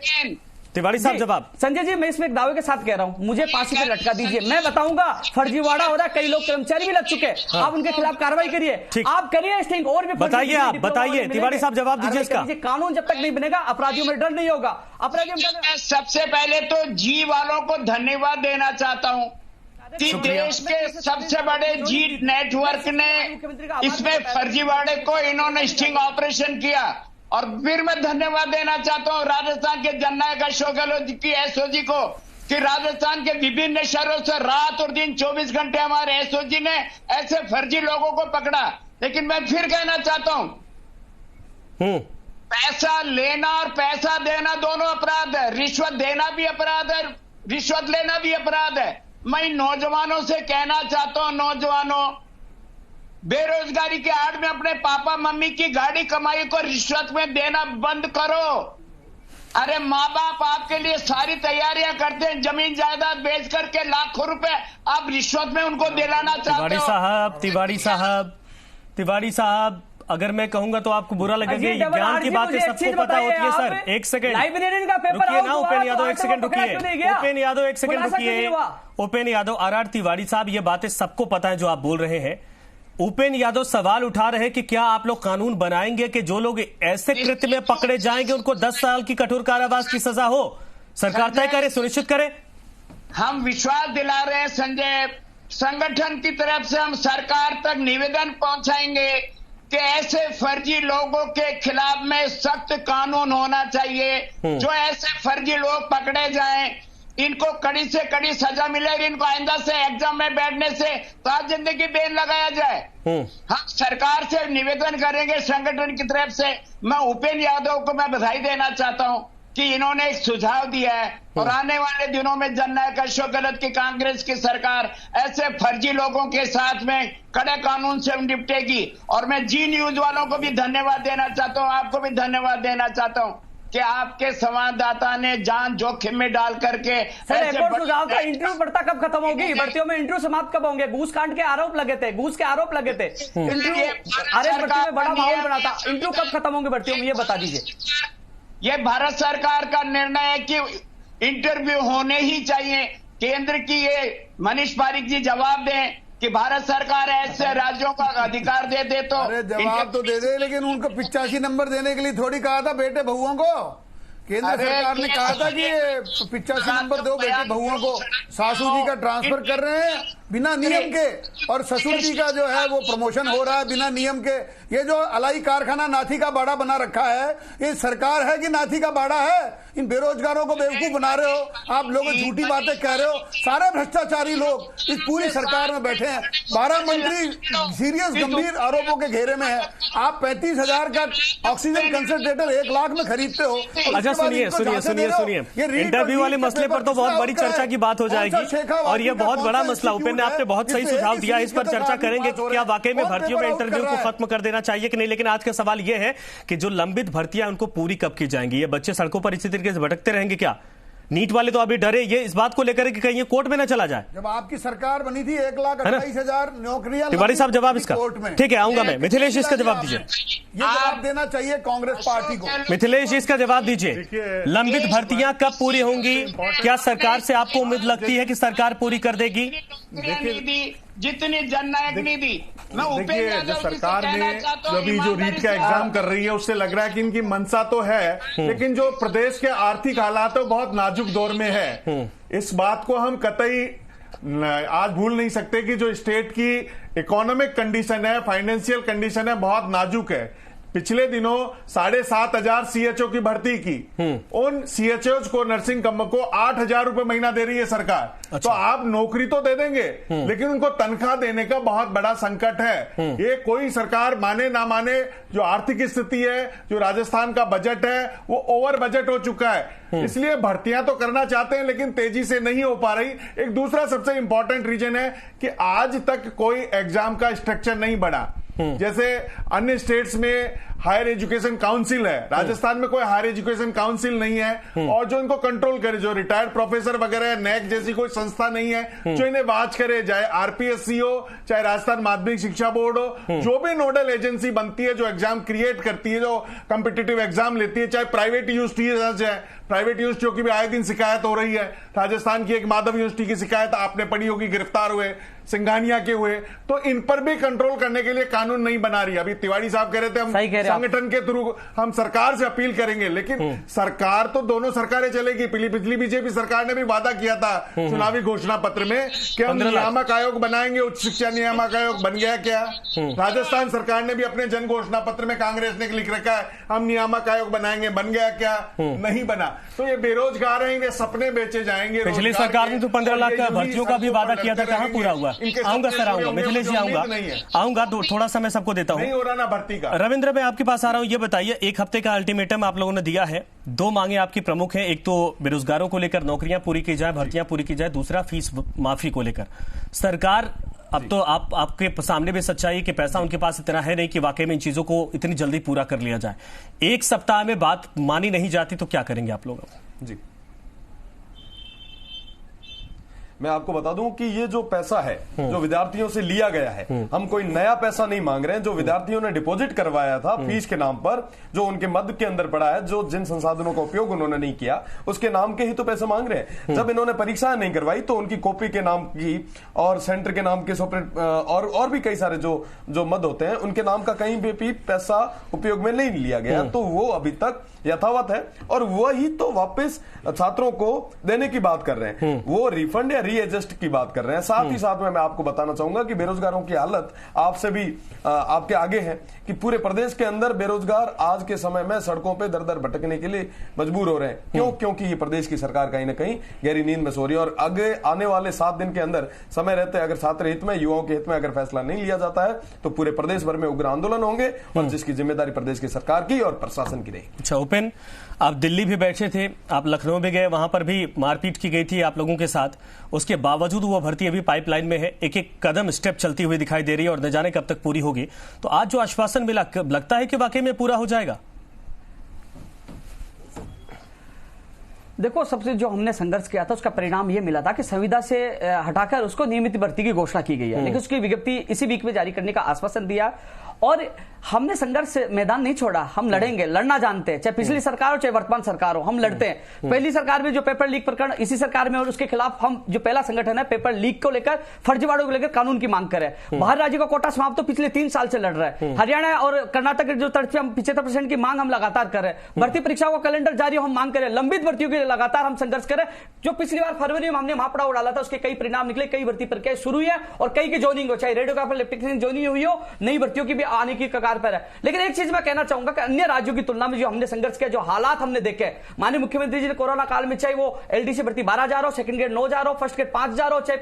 तिवारी साहब जवाब। संजय जी, मैं इसमें एक दावे के साथ कह रहा हूं, मुझे फांसी पे लटका दीजिए, मैं बताऊंगा फर्जीवाड़ा हो रहा है, कई लोग कर्मचारी भी लग चुके हैं, आप उनके खिलाफ कार्रवाई करिए, आप करिए स्टिंग। और भी बताइए, आप बताइए, तिवारी साहब जवाब दीजिए इसका। कानून जब तक नहीं बनेगा अपराधियों में डर नहीं होगा। अपराधियों सबसे पहले तो जी वालों को धन्यवाद देना चाहता हूं कि देश के सबसे बड़े जी नेटवर्क ने इसमें फर्जीवाड़े को इन्होंने स्टिंग ऑपरेशन किया। और फिर मैं धन्यवाद देना चाहता हूं राजस्थान के जननायक अशोक गहलोत की SOG को, कि राजस्थान के विभिन्न शहरों से रात और दिन 24 घंटे हमारे SOG ने ऐसे फर्जी लोगों को पकड़ा। लेकिन मैं फिर कहना चाहता हूं, पैसा लेना और पैसा देना दोनों अपराध है, रिश्वत देना भी अपराध है, रिश्वत लेना भी अपराध है। मैं नौजवानों से कहना चाहता हूं, नौजवानों, बेरोजगारी के आड़ में अपने पापा मम्मी की गाड़ी कमाई को रिश्वत में देना बंद करो। अरे माँ बाप आपके लिए सारी तैयारियां करते हैं, जमीन जायदाद बेच करके लाखों रुपए आप रिश्वत में उनको दिलाना चाहते हो। तिवारी साहब, अगर मैं कहूंगा तो आपको बुरा लगेगा, ज्ञान की बातें सबको पता होती है सर। एक सेकंड रुकिए ना उपेन यादव, एक सेकंड रुकिए, उपेन यादव एक सेकंड रुकिए, उपेन यादव, RR तिवारी साहब, ये बातें सबको पता है जो आप बोल रहे हैं। उपेन यादव सवाल उठा रहे हैं कि क्या आप लोग कानून बनाएंगे कि जो लोग ऐसे कृत्य में पकड़े जाएंगे उनको 10 साल की कठोर कारावास की सजा हो? सरकार तय करे, सुनिश्चित करे। हम विश्वास दिला रहे हैं संजय, संगठन की तरफ से हम सरकार तक निवेदन पहुंचाएंगे कि ऐसे फर्जी लोगों के खिलाफ में सख्त कानून होना चाहिए। जो ऐसे फर्जी लोग पकड़े जाएं, इनको कड़ी से कड़ी सजा मिले, इनको आइंदा से एग्जाम में बैठने से सारी जिंदगी बैन लगाया जाए। हम सरकार से निवेदन करेंगे संगठन की तरफ से। मैं उपेन यादव को मैं बधाई देना चाहता हूं कि इन्होंने एक सुझाव दिया है और आने वाले दिनों में जननायक अशोक गहलोत की कांग्रेस की सरकार ऐसे फर्जी लोगों के साथ में कड़े कानून से निपटेगी। और मैं जी न्यूज वालों को भी धन्यवाद देना चाहता हूं, आपको भी धन्यवाद देना चाहता हूं कि आपके संवाददाता ने जान जोखिम में डाल करके सुझाव का इंटरव्यू बढ़ता कब खत्म होगी? भर्तियों में इंटरव्यू समाप्त कब होंगे? घूस कांड के आरोप लगे थे, घूस के आरोप लगे थे, इंटरव्यू आरएस भर्ती में बड़ा माहौल बना था, इंटरव्यू कब खत्म होंगे भर्तियों में, ये बता दीजिए। ये भारत सरकार का निर्णय है कि इंटरव्यू होने ही चाहिए। केंद्र की ये मनीष पारिक जी जवाब दें कि भारत सरकार ऐसे राज्यों का अधिकार दे दे तो अरे जवाब तो दे दे, लेकिन उनको 85 नंबर देने के लिए थोड़ी कहा था बेटे बहुओं को। केंद्र सरकार ने कहा था कि 85 नंबर दो बेटे बहुओं को। सासू जी का ट्रांसफर कर रहे हैं बिना नियम के, और ससुर जी का जो है वो प्रमोशन हो रहा है बिना नियम के। ये जो अलाई कारखाना नाथी का बाड़ा बना रखा है, ये सरकार है कि नाथी का बाड़ा है? इन बेरोजगारों को बेवकूफ बना रहे हो आप लोग, झूठी बातें कह रहे हो। सारे भ्रष्टाचारी लोग इस पूरी सरकार में बैठे हैं। 12 मंत्री सीरियस गंभीर आरोपों के घेरे में है। आप 35,000 का ऑक्सीजन कंसंट्रेटर 1 लाख में खरीदते हो। अच्छा सुनिए, इंटरव्यू वाले मसले पर तो बहुत बड़ी चर्चा की बात हो जाएगी, और ये बहुत बड़ा मसला। उपेंद्र, आपने बहुत सही सुझाव दिया, इस पर चर्चा करेंगे। क्या वाकई में भर्तियों में इंटरव्यू को खत्म कर देना चाहिए कि नहीं? लेकिन आज का सवाल यह है कि जो लंबित भर्तियां उनको पूरी कब की जाएंगी? ये बच्चे सड़कों पर इसी तरीके से भटकते रहेंगे क्या? नीट वाले तो अभी डरे ये इस बात को लेकर कि कहीं ये कोर्ट में ना चला जाए। जब आपकी सरकार बनी थी 1,28,000 नौकरियां। तिवारी साहब जवाब इसका ठीक है, आऊंगा मैं। मिथिलेश इसका जवाब दीजिए। ये जवाब देना चाहिए कांग्रेस पार्टी को। मिथिलेश इसका जवाब दीजिए। लंबित भर्तियां कब पूरी होंगी? क्या सरकार से आपको उम्मीद लगती है कि सरकार पूरी कर देगी? जितनी जननायक निधि, देखिए जो सरकार ने अभी जो रीट का एग्जाम कर रही है उससे लग रहा है कि इनकी मंशा तो है, लेकिन जो प्रदेश के आर्थिक हालात तो बहुत नाजुक दौर में है। इस बात को हम कतई आज भूल नहीं सकते कि जो स्टेट की इकोनॉमिक कंडीशन है, फाइनेंशियल कंडीशन है, बहुत नाजुक है। पिछले दिनों 7,500 सीएचओ की भर्ती की। उन सीएचओ को, नर्सिंग को 8,000 रुपए महीना दे रही है सरकार। अच्छा। तो आप नौकरी तो दे देंगे, लेकिन उनको तनख्वाह देने का बहुत बड़ा संकट है। ये कोई सरकार माने ना माने, जो आर्थिक स्थिति है, जो राजस्थान का बजट है, वो ओवर बजट हो चुका है। इसलिए भर्तियां तो करना चाहते हैं, लेकिन तेजी से नहीं हो पा रही। एक दूसरा सबसे इंपॉर्टेंट रीजन है कि आज तक कोई एग्जाम का स्ट्रक्चर नहीं बना। जैसे अन्य स्टेट्स में हायर एजुकेशन काउंसिल है, राजस्थान में कोई हायर एजुकेशन काउंसिल नहीं है, और जो इनको कंट्रोल करे, जो रिटायर्ड प्रोफेसर वगैरह, नैक जैसी कोई संस्था नहीं है जो इन्हें वाच करे, चाहे आरपीएससी हो, चाहे राजस्थान माध्यमिक शिक्षा बोर्ड हो, जो भी नोडल एजेंसी बनती है, जो एग्जाम क्रिएट करती है, जो कॉम्पिटिटिव एग्जाम लेती है, चाहे प्राइवेट यूनिवर्सिटी है, प्राइवेट यूनिवर्सिटियों की भी आए दिन शिकायत हो रही है। राजस्थान की एक माधव यूनिवर्सिटी की शिकायत आपने पढ़ी होगी, गिरफ्तार हुए, सिंघानिया के हुए। तो इन पर भी कंट्रोल करने के लिए कानून नहीं बना रही। अभी तिवारी साहब कह रहे थे हम संगठन के थ्रू हम सरकार से अपील करेंगे, लेकिन सरकार तो दोनों सरकारें चलेगी। पिछली बीजेपी सरकार ने भी वादा किया था चुनावी घोषणा पत्र में कि हम नियामक आयोग बनाएंगे, उच्च शिक्षा नियामक आयोग। बन गया क्या? राजस्थान सरकार ने भी अपने जन घोषणा पत्र में कांग्रेस ने लिख रखा है हम नियामक आयोग बनाएंगे। बन गया क्या? नहीं बना। तो ये बेरोजगार हैं, इन्हें सपने बेचे जाएंगे। पिछली सरकार ने तो 15 लाख भर्तियों का भी वादा किया था, कहां पूरा हुआ? आऊंगा सर, आऊंगा मिथिलेश जी, आऊंगा थोड़ा समय सबको देता हूं। नहीं हो रहा ना भर्ती का। रविंद्र, मैं आपके पास आ रहा हूं। ये बताइए, एक हफ्ते का अल्टीमेटम आप लोगों ने दिया है। 2 मांगे आपकी प्रमुख हैं। एक तो बेरोजगारों को लेकर नौकरियां पूरी की जाए, भर्तियां पूरी की जाए। दूसरा फीस माफी को लेकर सरकार, अब तो आपके सामने भी सच्चाई है कि पैसा उनके पास इतना है नहीं कि वाकई में इन चीजों को इतनी जल्दी पूरा कर लिया जाए। 1 सप्ताह में बात मानी नहीं जाती तो क्या करेंगे आप लोग? जी, मैं आपको बता दूं कि ये जो पैसा है जो विद्यार्थियों से लिया गया है, हम कोई नया पैसा नहीं मांग रहे हैं। जो विद्यार्थियों ने डिपॉजिट करवाया था फीस के नाम पर, जो उनके मद के अंदर पड़ा है, जो जिन संसाधनों का उपयोग उन्होंने नहीं किया, उसके नाम के ही तो पैसे मांग रहे हैं। जब इन्होंने परीक्षाएं नहीं करवाई तो उनकी कॉपी के नाम की और सेंटर के नाम के और भी कई सारे जो मद होते हैं, उनके नाम का कहीं भी पैसा उपयोग में नहीं लिया गया। तो वो अभी तक यथावत है, और वही तो वापस छात्रों को देने की बात कर रहे हैं। वो रिफंड या रीएडजस्ट की बात कर रहे हैं। साथ ही साथ में मैं आपको बताना चाहूंगा कि बेरोजगारों की हालत आपसे भी आपके आगे है कि पूरे प्रदेश के अंदर बेरोजगार आज के समय में सड़कों पे दर दर भटकने के लिए मजबूर हो रहे हैं। क्यों? क्योंकि ये प्रदेश की सरकार कहीं ना कहीं गहरी नींद में सो रही है। और आगे आने वाले 7 दिन के अंदर समय रहते अगर छात्र हित में, युवाओं के हित में अगर फैसला नहीं लिया जाता है तो पूरे प्रदेश भर में उग्र आंदोलन होंगे, और जिसकी जिम्मेदारी प्रदेश की सरकार की और प्रशासन की रहेगी। अच्छा उपेंद्र, आप दिल्ली भी बैठे थे, आप लखनऊ भी गए, वहां पर भी मारपीट की गई थी आप लोगों के साथ। उसके बावजूद वो भर्ती अभी पाइपलाइन में है, एक एक कदम स्टेप चलती हुई दिखाई दे रही है, और न जाने कब तक पूरी होगी। तो आज जो आश्वासन मिला, लगता है कि वाकई में पूरा हो जाएगा? देखो, सबसे जो हमने संघर्ष किया था उसका परिणाम ये मिला था कि संविदा से हटाकर उसको नियमित भर्ती की घोषणा की गई है, लेकिन उसकी विज्ञप्ति इसी वीक में जारी करने का आश्वासन दिया। और हमने संघर्ष मैदान नहीं छोड़ा, हम लड़ेंगे, लड़ना जानते हैं, चाहे पिछली सरकार हो चाहे वर्तमान सरकार हो, हम लड़ते हैं। पहली सरकार में जो पेपर लीक प्रकरण, इसी सरकार में और उसके खिलाफ हम जो पहला संगठन है पेपर लीक को लेकर, फर्जीवाड़ों को लेकर कानून की मांग करे। बाहर राज्य का कोटा समाप्त तो पिछले 3 साल से लड़ रहा है। हरियाणा और कर्नाटक के जो तर्ज पे हम 75% की मांग हम लगातार कर रहे हैं। भर्ती परीक्षाओं का कैलेंडर जारी हो, हम मांग करें, लंबित भर्तियों के लिए लगातार हम संघर्ष करें। जो पिछली बार फरवरी में हमने महापड़ाव डाला था, उसके कई परिणाम निकले, कई भर्ती प्रक्रिया शुरू है और कई की जोनिंग हो, चाहे रेडियोग्राफर इलेक्ट्रीशियन जोनिंग हुई हो, नई भर्तियों की भी आने की कगार पर है। लेकिन एक चीज मैं कहना चाहूंगा कि अन्य राज्यों की तुलना में जो हमने संघर्ष किया, जो हालात हमने देखे, माननीय मुख्यमंत्री जी ने कोरोना काल में, चाहे वो एलडीसी भर्ती 12,000 हो, सेकंड ग्रेड 9,000 हो, फर्स्ट ग्रेड 5,000 हो, चाहे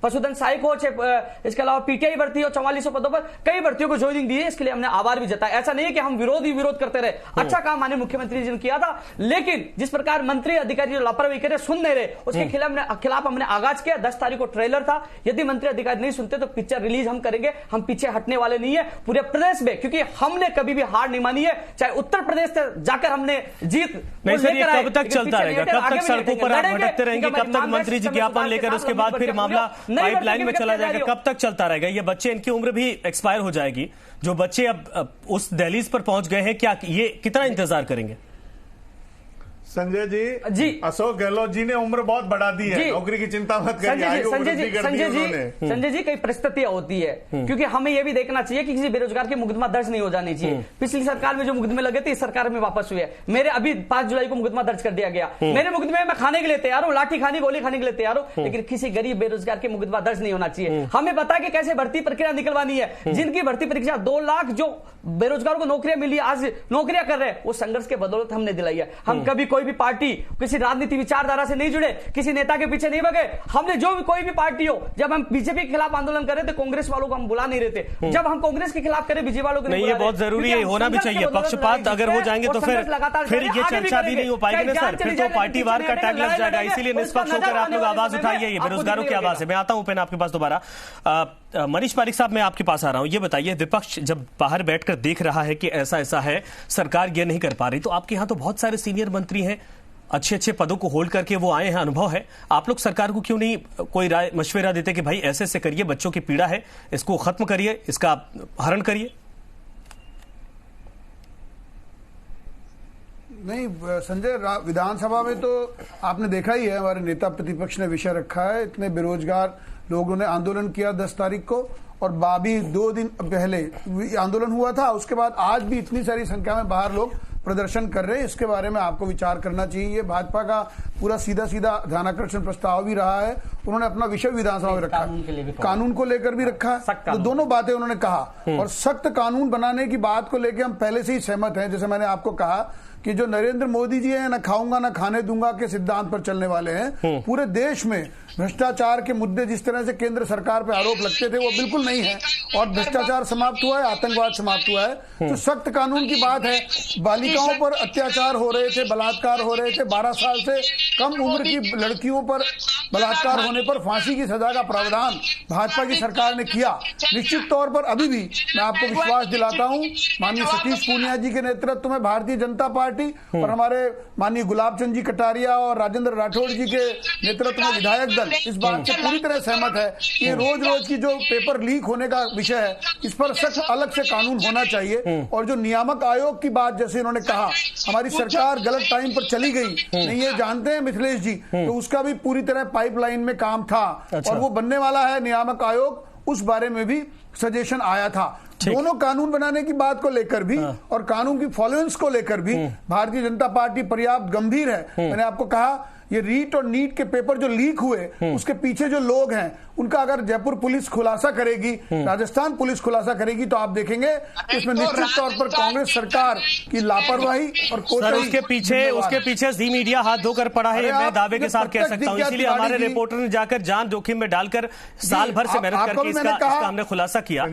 पशुधन सहायक हो, चाहे इसके अलावा पीटीआई भर्ती हो, 4400 पदों पर कई भर्तियों को ज्वाइनिंग दी है। इसके लिए हमने आभार भी जताया। ऐसा नहीं है कि हम विरोध करते रहे, अच्छा काम माननीय मुख्यमंत्री जी ने किया था। लेकिन जिस प्रकार मंत्री अधिकारी जो लापरवाही करे, सुन नहीं रहे, उसके खिलाफ हमने आगाज किया। 10 तारीख को ट्रेलर था। यदि मंत्री अधिकारी नहीं सुनते तो पिक्चर रिलीज हम करेंगे। हम पीछे हटने वाले नहीं है पूरे प्रदेश में, क्योंकि हमने कभी भी हार नहीं मानी है। चाहे उत्तर प्रदेश से जाकर हमने जीत नहीं सर, ये कब तक चलता रहेगा? कब तक सड़कों पर आप भटकते रहेंगे? कब तक मंत्री जी ज्ञापन लेकर उसके बाद फिर मामला पाइपलाइन में चला जाएगा? कब तक चलता रहेगा? ये बच्चे, इनकी उम्र भी एक्सपायर हो जाएगी। जो बच्चे अब उस दहलीज पर पहुंच गए हैं, क्या ये कितना इंतजार करेंगे? संजय जी, अशोक गहलोत जी ने उम्र बहुत बढ़ा दी है, नौकरी की चिंता मत करिए। संजय जी कई परिस्थितियां होती है, क्योंकि हमें यह भी देखना चाहिए कि किसी बेरोजगार की मुकदमा दर्ज नहीं हो जानी चाहिए। पिछली सरकार में जो मुकदमे लगे थे, इस सरकार में वापस हुए। मेरे अभी 5 जुलाई को मुकदमा दर्ज कर दिया गया। मेरे मुकदमे में खाने के लिए तैयार हूं, लाठी खानी, गोली खाने के लिए तैयार हूं, लेकिन किसी गरीब बेरोजगार की मुकदमा दर्ज नहीं होना चाहिए। हमें पता है कि कैसे भर्ती प्रक्रिया निकलवानी है। जिनकी भर्ती परीक्षा 2 लाख जो बेरोजगारों को नौकरियां मिली, आज नौकरियां कर रहे हैं, वो संघर्ष के बदौलत हमने दिलाई है। हम कभी कोई भी पार्टी, किसी राजनीति विचारधारा से नहीं जुड़े, किसी नेता के पीछे नहीं भगे। हमने जो भी कोई भी पार्टी हो, जब हम बीजेपी के खिलाफ आंदोलन कर रहे थे, कांग्रेस वालों को हम बुला नहीं रहे थे। जब हम कांग्रेस के खिलाफ करें, बीजेपी वालों को नहीं, ये बहुत जरूरी है, होना भी चाहिए। पक्षपात अगर हो जाएंगे तो फिर ये चर्चा भी नहीं हो पाएगी ना सर, फिर तो पार्टीवार का टैग लग जाएगा। इसीलिए निष्पक्ष होकर आप लोग आवाज उठाइए, ये बेरोजगारों की आवाज है। मैं आता हूं पेन आपके पास दोबारा। मनीष पारिक साहब, मैं आपके पास आ रहा हूं। ये बताइए, विपक्ष जब बाहर बैठकर देख रहा है कि ऐसा ऐसा है, सरकार ये नहीं कर पा रही, तो आपके यहां तो बहुत सारे सीनियर मंत्री हैं, अच्छे पदों को होल्ड करके वो आए हैं, अनुभव है। आप लोग सरकार को क्यों नहीं कोई राय मशवरा देते कि भाई ऐसे ऐसे करिए, बच्चों की पीड़ा है, इसको खत्म करिए, इसका हरण करिए? नहीं संजय, विधानसभा में तो आपने देखा ही है, हमारे नेता प्रतिपक्ष ने विषय रखा है। इतने बेरोजगार लोगों ने आंदोलन किया 10 तारीख को, और बाबी 2 दिन पहले आंदोलन हुआ था। उसके बाद आज भी इतनी सारी संख्या में बाहर लोग प्रदर्शन कर रहे हैं। इसके बारे में आपको विचार करना चाहिए। ये भाजपा का पूरा सीधा ध्यानाकर्षण प्रस्ताव भी रहा है। उन्होंने अपना विषय विधानसभा में रखा, कानून को लेकर भी रखा, तो दोनों बातें उन्होंने कहा। और सख्त कानून बनाने की बात को लेकर हम पहले से ही सहमत हैं। जैसे मैंने आपको कहा कि जो नरेंद्र मोदी जी हैं, न खाऊंगा न खाने दूंगा के सिद्धांत पर चलने वाले हैं। पूरे देश में भ्रष्टाचार के मुद्दे जिस तरह से केंद्र सरकार पर आरोप लगते थे, वो बिल्कुल नहीं है, और भ्रष्टाचार समाप्त हुआ है, आतंकवाद समाप्त हुआ है। तो सख्त कानून की बात है। बालिकाओं पर अत्याचार हो रहे थे, बलात्कार हो रहे थे, 12 साल से कम उम्र की लड़कियों पर बलात्कार होने पर फांसी की सजा का प्रावधान भाजपा की सरकार ने किया। निश्चित तौर पर अभी भी मैं आपको विश्वास दिलाता हूं, माननीय सतीश पूनिया जी के नेतृत्व में भारतीय जनता पार्टी और हमारे माननीय गुलाब चंद जी कटारिया और राजेंद्र राठौड़ जी के नेतृत्व में विधायक दल इस बात से पूरी तरह सहमत है कि रोज की जो पेपर लीक होने का विषय है, इस पर सख्त अलग से कानून होना चाहिए। और जो नियामक आयोग की बात, जैसे इन्होंने कहा, हमारी सरकार गलत टाइम पर चली गई, नहीं ये जानते हैं मिथिलेश जी, तो उसका भी पूरी तरह पाइपलाइन में काम था। और वो बनने वाला है नियामक आयोग, उस बारे में भी सजेशन आया था। दोनों कानून बनाने की बात को लेकर भी और कानून की फॉलोइंग्स को लेकर भी भारतीय जनता पार्टी पर्याप्त गंभीर है। मैंने आपको कहा, ये रीट और नीट के पेपर जो लीक हुए, उसके पीछे जो लोग हैं, उनका अगर जयपुर पुलिस खुलासा करेगी, राजस्थान पुलिस खुलासा करेगी, तो आप देखेंगे इसमें निश्चित तौर पर कांग्रेस सरकार की लापरवाही और कोताही। उसके पीछे जी मीडिया हाथ धोकर पड़ा है, मैं दावे के साथ कह सकता हूं। इसीलिए हमारे रिपोर्टर ने जाकर जान जोखिम में डालकर साल भर से मेहनत करके इसका हमने खुलासा किया।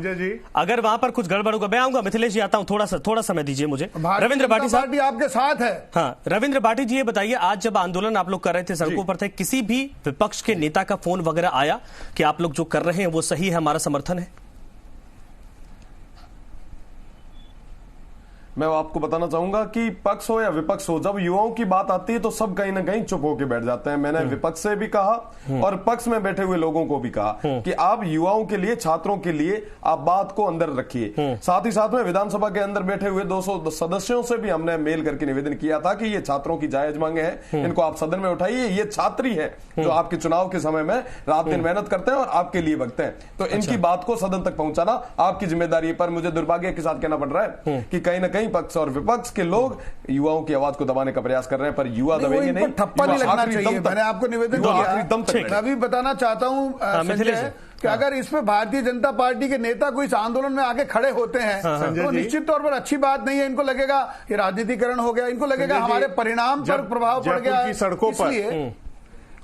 अगर वहां पर कुछ गड़बड़ होगा, मैं आऊंगा। मिथिलेश जी, आता हूं, थोड़ा समय दीजिए मुझे। रविंद्र भाटी साहब आपके साथ है। हाँ, रविंद्र भाटी जी, ये बताइए, आज जब आंदोलन आप लोग कर रहे थे, सड़कों पर थे, किसी भी विपक्ष के नेता का फोन वगैरह आया कि आप लोग जो कर रहे हैं वो सही है, हमारा समर्थन है? मैं आपको बताना चाहूंगा कि पक्ष हो या विपक्ष हो, जब युवाओं की बात आती है तो सब कहीं ना कहीं चुप होकर बैठ जाते हैं। मैंने विपक्ष से भी कहा और पक्ष में बैठे हुए लोगों को भी कहा कि आप युवाओं के लिए, छात्रों के लिए आप बात को अंदर रखिए। साथ ही साथ में विधानसभा के अंदर बैठे हुए 200 सदस्यों से भी हमने मेल करके निवेदन किया था कि ये छात्रों की जायज मांगे हैं, इनको आप सदन में उठाइए। ये छात्री है जो आपके चुनाव के समय में रात दिन मेहनत करते हैं और आपके लिए भगते हैं, तो इनकी बात को सदन तक पहुंचाना आपकी जिम्मेदारी है। पर मुझे दुर्भाग्य के साथ कहना पड़ रहा है कि कहीं ना कहीं पक्ष और विपक्ष के लोग युवाओं की आवाज को दबाने का प्रयास कर रहे हैं, पर युवा दबेंगे नहीं। ठप्पा नहीं लगना चाहिए। मैंने आपको निवेदन किया, मैं भी बताना चाहता हूं संजय कि अगर इसमें भारतीय जनता पार्टी के नेता कोई इस आंदोलन में आगे खड़े होते हैं तो निश्चित तौर पर अच्छी बात नहीं है। इनको लगेगा ये राजनीतिकरण हो गया, इनको लगेगा हमारे परिणाम पर प्रभाव पड़ गया। सड़कों पर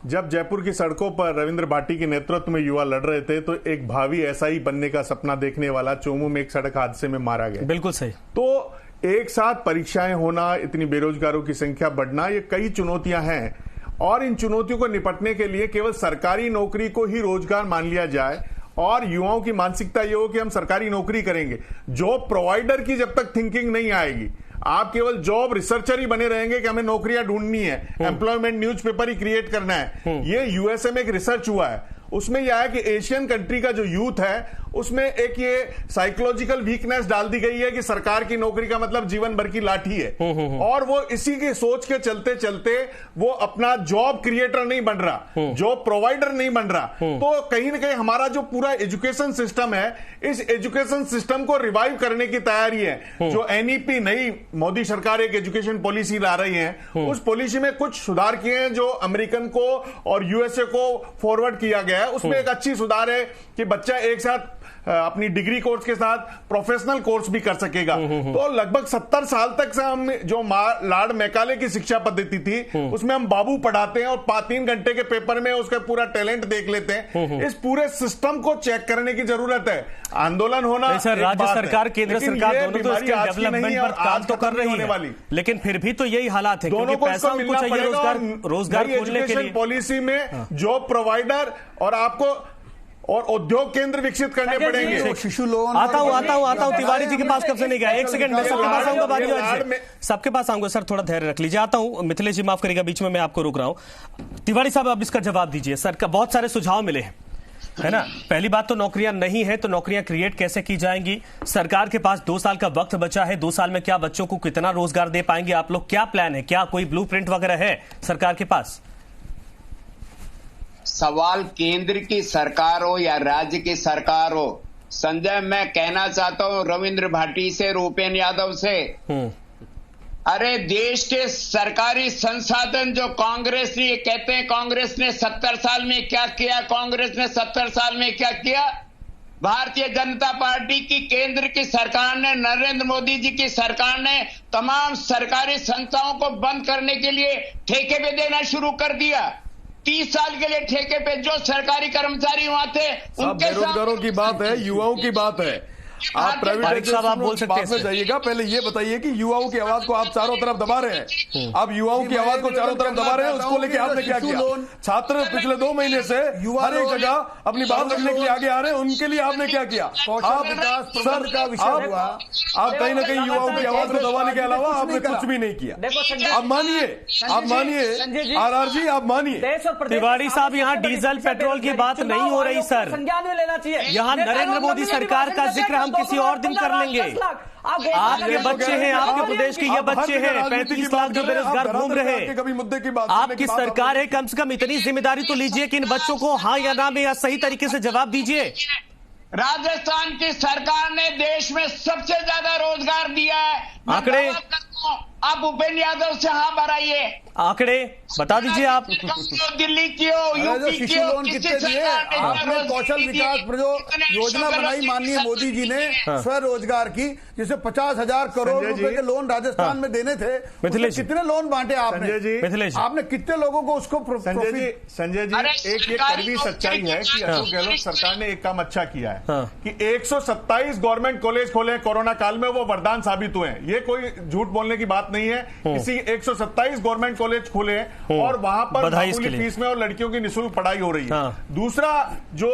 जब जयपुर की सड़कों पर रविंद्र भाटी के नेतृत्व में युवा लड़ रहे थे तो एक भावी एसआई बनने का सपना देखने वाला चोमू में एक सड़क हादसे में मारा गया। बिल्कुल सही। तो एक साथ परीक्षाएं होना, इतनी बेरोजगारों की संख्या बढ़ना, ये कई चुनौतियां हैं और इन चुनौतियों को निपटने के लिए केवल सरकारी नौकरी को ही रोजगार मान लिया जाए और युवाओं की मानसिकता ये हो कि हम सरकारी नौकरी करेंगे। जॉब प्रोवाइडर की जब तक थिंकिंग नहीं आएगी, आप केवल जॉब रिसर्चर ही बने रहेंगे कि हमें नौकरियां ढूंढनी है, एम्प्लॉयमेंट न्यूज़पेपर ही क्रिएट करना है। ये यूएसए में एक रिसर्च हुआ है, उसमें यह है कि एशियन कंट्री का जो यूथ है उसमें एक ये साइकोलॉजिकल वीकनेस डाल दी गई है कि सरकार की नौकरी का मतलब जीवन भर की लाठी है और वो इसी की सोच के चलते चलते वो अपना जॉब क्रिएटर नहीं बन रहा, जॉब प्रोवाइडर नहीं बन रहा। तो कहीं ना कहीं हमारा जो पूरा एजुकेशन सिस्टम है, इस एजुकेशन सिस्टम को रिवाइव करने की तैयारी है। जो एनईपी नई मोदी सरकार एक एजुकेशन पॉलिसी ला रही है, उस पॉलिसी में कुछ सुधार किए हैं जो अमेरिकन को और यूएसए को फॉरवर्ड किया गया है। उसमें एक अच्छी सुधार है कि बच्चा एक साथ अपनी डिग्री कोर्स के साथ प्रोफेशनल कोर्स भी कर सकेगा। तो लगभग 70 साल तक से हम जो लॉर्ड मैकाले की शिक्षा पद्धति थी उसमें हम बाबू पढ़ाते हैं और 3 घंटे के पेपर में उसका पूरा टैलेंट देख लेते हैं। इस पूरे सिस्टम को चेक करने की जरूरत है। आंदोलन होना सर, राज्य सरकार केंद्र सरकार दोनों तो इसके डेवलपमेंट पर काम तो कर रही है, लेकिन फिर भी तो यही हालात है दोनों को पैसा उनको चाहिए रोजगार खोलने के लिए। पॉलिसी में जॉब प्रोवाइडर और आपको और उद्योग केंद्र विकसित करने पड़ेंगे। शिशु लोन आता हूं तिवारी जी के पास कब से नहीं गया। एक सेकंड में सबके पास आऊंगा, सबके पास आऊंगा। सर थोड़ा धैर्य रख लीजिए। आता हूं मिथिलेश जी, माफ करिएगा बीच में मैं आपको रोक रहा हूं। तिवारी साहब अब इसका जवाब दीजिए। सर का बहुत सारे सुझाव मिले हैं, है ना। पहली बात तो नौकरियां नहीं है तो नौकरियां क्रिएट कैसे की जाएंगी। सरकार के पास 2 साल का वक्त बचा है, 2 साल में क्या बच्चों को कितना रोजगार दे पाएंगे आप लोग, क्या प्लान है, क्या कोई ब्लूप्रिंट वगैरह है सरकार के पास? सवाल केंद्र की सरकार हो या राज्य की सरकार हो, संजय मैं कहना चाहता हूं रविंद्र भाटी से, उपेंद्र यादव से, अरे देश के सरकारी संसाधन जो कांग्रेस ने, कहते हैं कांग्रेस ने 70 साल में क्या किया, कांग्रेस ने 70 साल में क्या किया। भारतीय जनता पार्टी की केंद्र की सरकार ने, नरेंद्र मोदी जी की सरकार ने तमाम सरकारी संस्थाओं को बंद करने के लिए ठेके पे देना शुरू कर दिया। 30 साल के लिए ठेके पे जो सरकारी कर्मचारी वहां थे उनके बेरोजगारों की बात है, युवाओं की बात है। आप प्राइवेट आप बोल सकते हैं में जाइएगा। पहले ये बताइए कि युवाओं की आवाज को आप चारों तरफ दबा रहे हैं, आप युवाओं की आवाज को चारों तरफ दबा रहे हैं, उसको लेके आपने क्या किया? छात्र पिछले 2 महीने से हर एक जगह अपनी बात रखने के लिए आगे आ रहे हैं, उनके लिए आपने क्या किया? आप कहीं ना कहीं युवाओं की आवाज को दबाने के अलावा आपने कुछ भी नहीं किया। आप मानिए आरआरजी, आप मानिए। तिवारी साहब, यहाँ डीजल पेट्रोल की बात नहीं हो रही सर, संज्ञान में लेना चाहिए। यहाँ नरेंद्र मोदी सरकार का जिक्र हम किसी और दिन कर लेंगे। आपके बच्चे हैं, आपके प्रदेश के ये बच्चे हैं, 35 लाख जो बेरोजगार घूम रहे हैं। कभी मुद्दे की बात, आपकी सरकार है, कम से कम इतनी जिम्मेदारी तो लीजिए कि इन बच्चों को हाँ या ना में या सही तरीके से जवाब दीजिए। राजस्थान की सरकार ने देश में सबसे ज्यादा रोजगार दिया है। आंकड़े आप उपेंद्र यादव से हाँ बढ़ाइए, आंकड़े बता दीजिए आप। दिल्ली की हो, यूपी की हो, कितने दिए आपने? कौशल विकास पर जो योजना बनाई माननीय मोदी जी ने स्वरोजगार की, जिसे 50,000 करोड़ रुपए के लोन राजस्थान में देने थे, कितने लोन बांटे आपने? आपने कितने लोगों को उसको? संजय जी एक ये कड़वी सच्चाई है कि अशोक गहलोत सरकार ने एक काम अच्छा किया है कि 127 गवर्नमेंट कॉलेज खोले कोरोना काल में, वो वरदान साबित हुए हैं। ये कोई झूठ बोलने की बात नहीं है। किसी 127 गवर्नमेंट कॉलेज खोले और वहां पर मामूली फीस में और लड़कियों की निःशुल्क पढ़ाई हो रही है। दूसरा, जो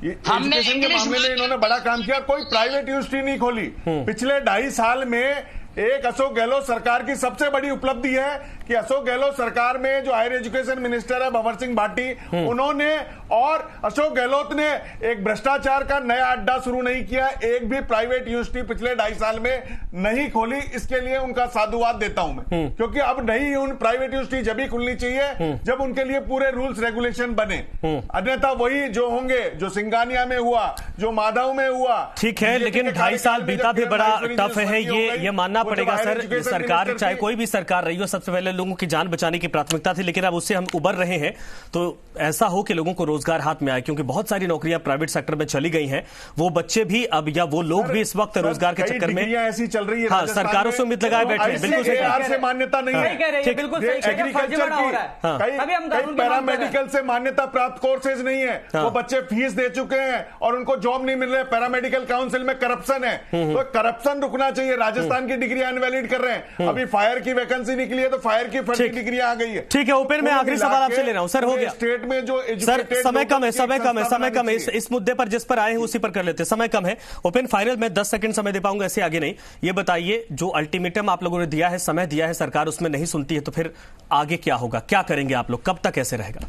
एजुकेशन के मामले में इन्होंने बड़ा काम किया, कोई प्राइवेट यूनिवर्सिटी नहीं खोली। पिछले 2.5 साल में एक अशोक गहलोत सरकार की सबसे बड़ी उपलब्धि है कि अशोक गहलोत सरकार में जो हायर एजुकेशन मिनिस्टर है भंवर सिंह भाटी, उन्होंने और अशोक गहलोत ने एक भ्रष्टाचार का नया अड्डा शुरू नहीं किया, एक भी प्राइवेट यूनिवर्सिटी पिछले 2.5 साल में नहीं खोली। इसके लिए उनका साधुवाद देता हूं मैं, क्योंकि अब नई उन प्राइवेट यूनिवर्सिटी जब भी खुलनी चाहिए जब उनके लिए पूरे रूल्स रेगुलेशन बने, अन्यथा वही जो होंगे जो सिंगानिया में हुआ, जो माधव में हुआ। ठीक है, लेकिन 2.5 साल बीता भी बड़ा टफ है, ये मानना पड़ेगा सर। सरकार चाहे कोई भी सरकार रही हो, सबसे पहले लोगों की जान बचाने की प्राथमिकता थी, लेकिन अब उससे हम उबर रहे हैं। तो ऐसा हो कि लोगों को रोजगार हाथ में आए, क्योंकि बहुत सारी नौकरियां प्राइवेट सेक्टर में चली गई हैं। वो बच्चे भी अब या वो लोग भी इस वक्त रोजगार के चक्कर में ऐसी चल रही है। हाँ, सरकारों से उम्मीद लगाए बैठे हैं। बिल्कुल से मान्यता नहीं है, बिल्कुल एग्रीकल्चर की पैरामेडिकल से मान्यता प्राप्त कोर्सेज नहीं है, वो बच्चे फीस दे चुके हैं और उनको जॉब नहीं मिल रहे। पैरामेडिकल काउंसिल में करप्शन है, तो करप्शन रुकना चाहिए। राजस्थान की डिग्री इनवैलिड कर रहे हैं, अभी फायर की वैकेंसी निकली है तो फायर की फर्जी डिग्री आ गई है। ठीक है, ओपन में आखिरी सवाल आपसे ले रहा हूं सर। हो गया स्टेट में जो सर, समय कम है, इस मुद्दे पर जिस पर आए हैं उसी पर कर लेते हैं, समय कम है। ओपन फाइनल में 10 सेकंड समय दे पाऊंगा, ऐसे आगे नहीं। ये बताइए, जो अल्टीमेटम आप लोगों ने दिया है, समय दिया है, सरकार उसमें नहीं सुनती है, तो फिर आगे क्या होगा? क्या करेंगे आप लोग? कब तक ऐसे रहेगा?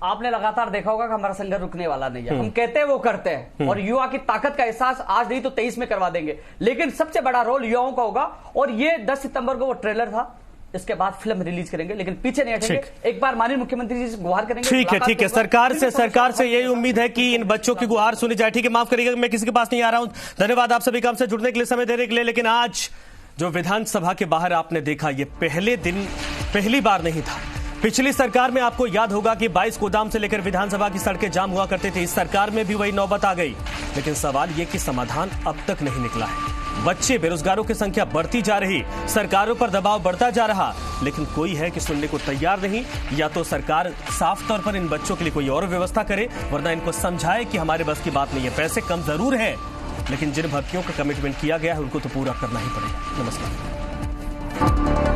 आपने लगातार देखा होगा कि हमारा संघर्ष रुकने वाला नहीं है। हम कहते हैं वो करते हैं, और युवा की ताकत का एहसास आज नहीं तो 23 में करवा देंगे। लेकिन सबसे बड़ा रोल युवाओं का होगा, और ये 10 सितंबर को वो ट्रेलर था, इसके बाद फिल्म रिलीज करेंगे, लेकिन पीछे नहीं हटेंगे। एक बार माननीय मुख्यमंत्री जी से गुहार करेंगे। ठीक है, सरकार से यही उम्मीद है कि इन बच्चों की गुहार सुनी जाए। ठीक है, माफ करिएगा मैं किसी के पास नहीं आ रहा हूं। धन्यवाद आप सभी का हमसे जुड़ने के लिए, समय देने के लिए। लेकिन आज जो विधानसभा के बाहर आपने देखा, ये पहले दिन पहली बार नहीं था। पिछली सरकार में आपको याद होगा कि 22 गोदाम से लेकर विधानसभा की सड़कें जाम हुआ करते थे। इस सरकार में भी वही नौबत आ गई, लेकिन सवाल यह कि समाधान अब तक नहीं निकला है। बच्चे बेरोजगारों की संख्या बढ़ती जा रही, सरकारों पर दबाव बढ़ता जा रहा, लेकिन कोई है कि सुनने को तैयार नहीं। या तो सरकार साफ तौर पर इन बच्चों के लिए कोई और व्यवस्था करे, वरना इनको समझाए कि हमारे बस की बात नहीं है। पैसे कम जरूर है, लेकिन जिन भर्तियों का कमिटमेंट किया गया है उनको तो पूरा करना ही पड़ेगा। नमस्कार।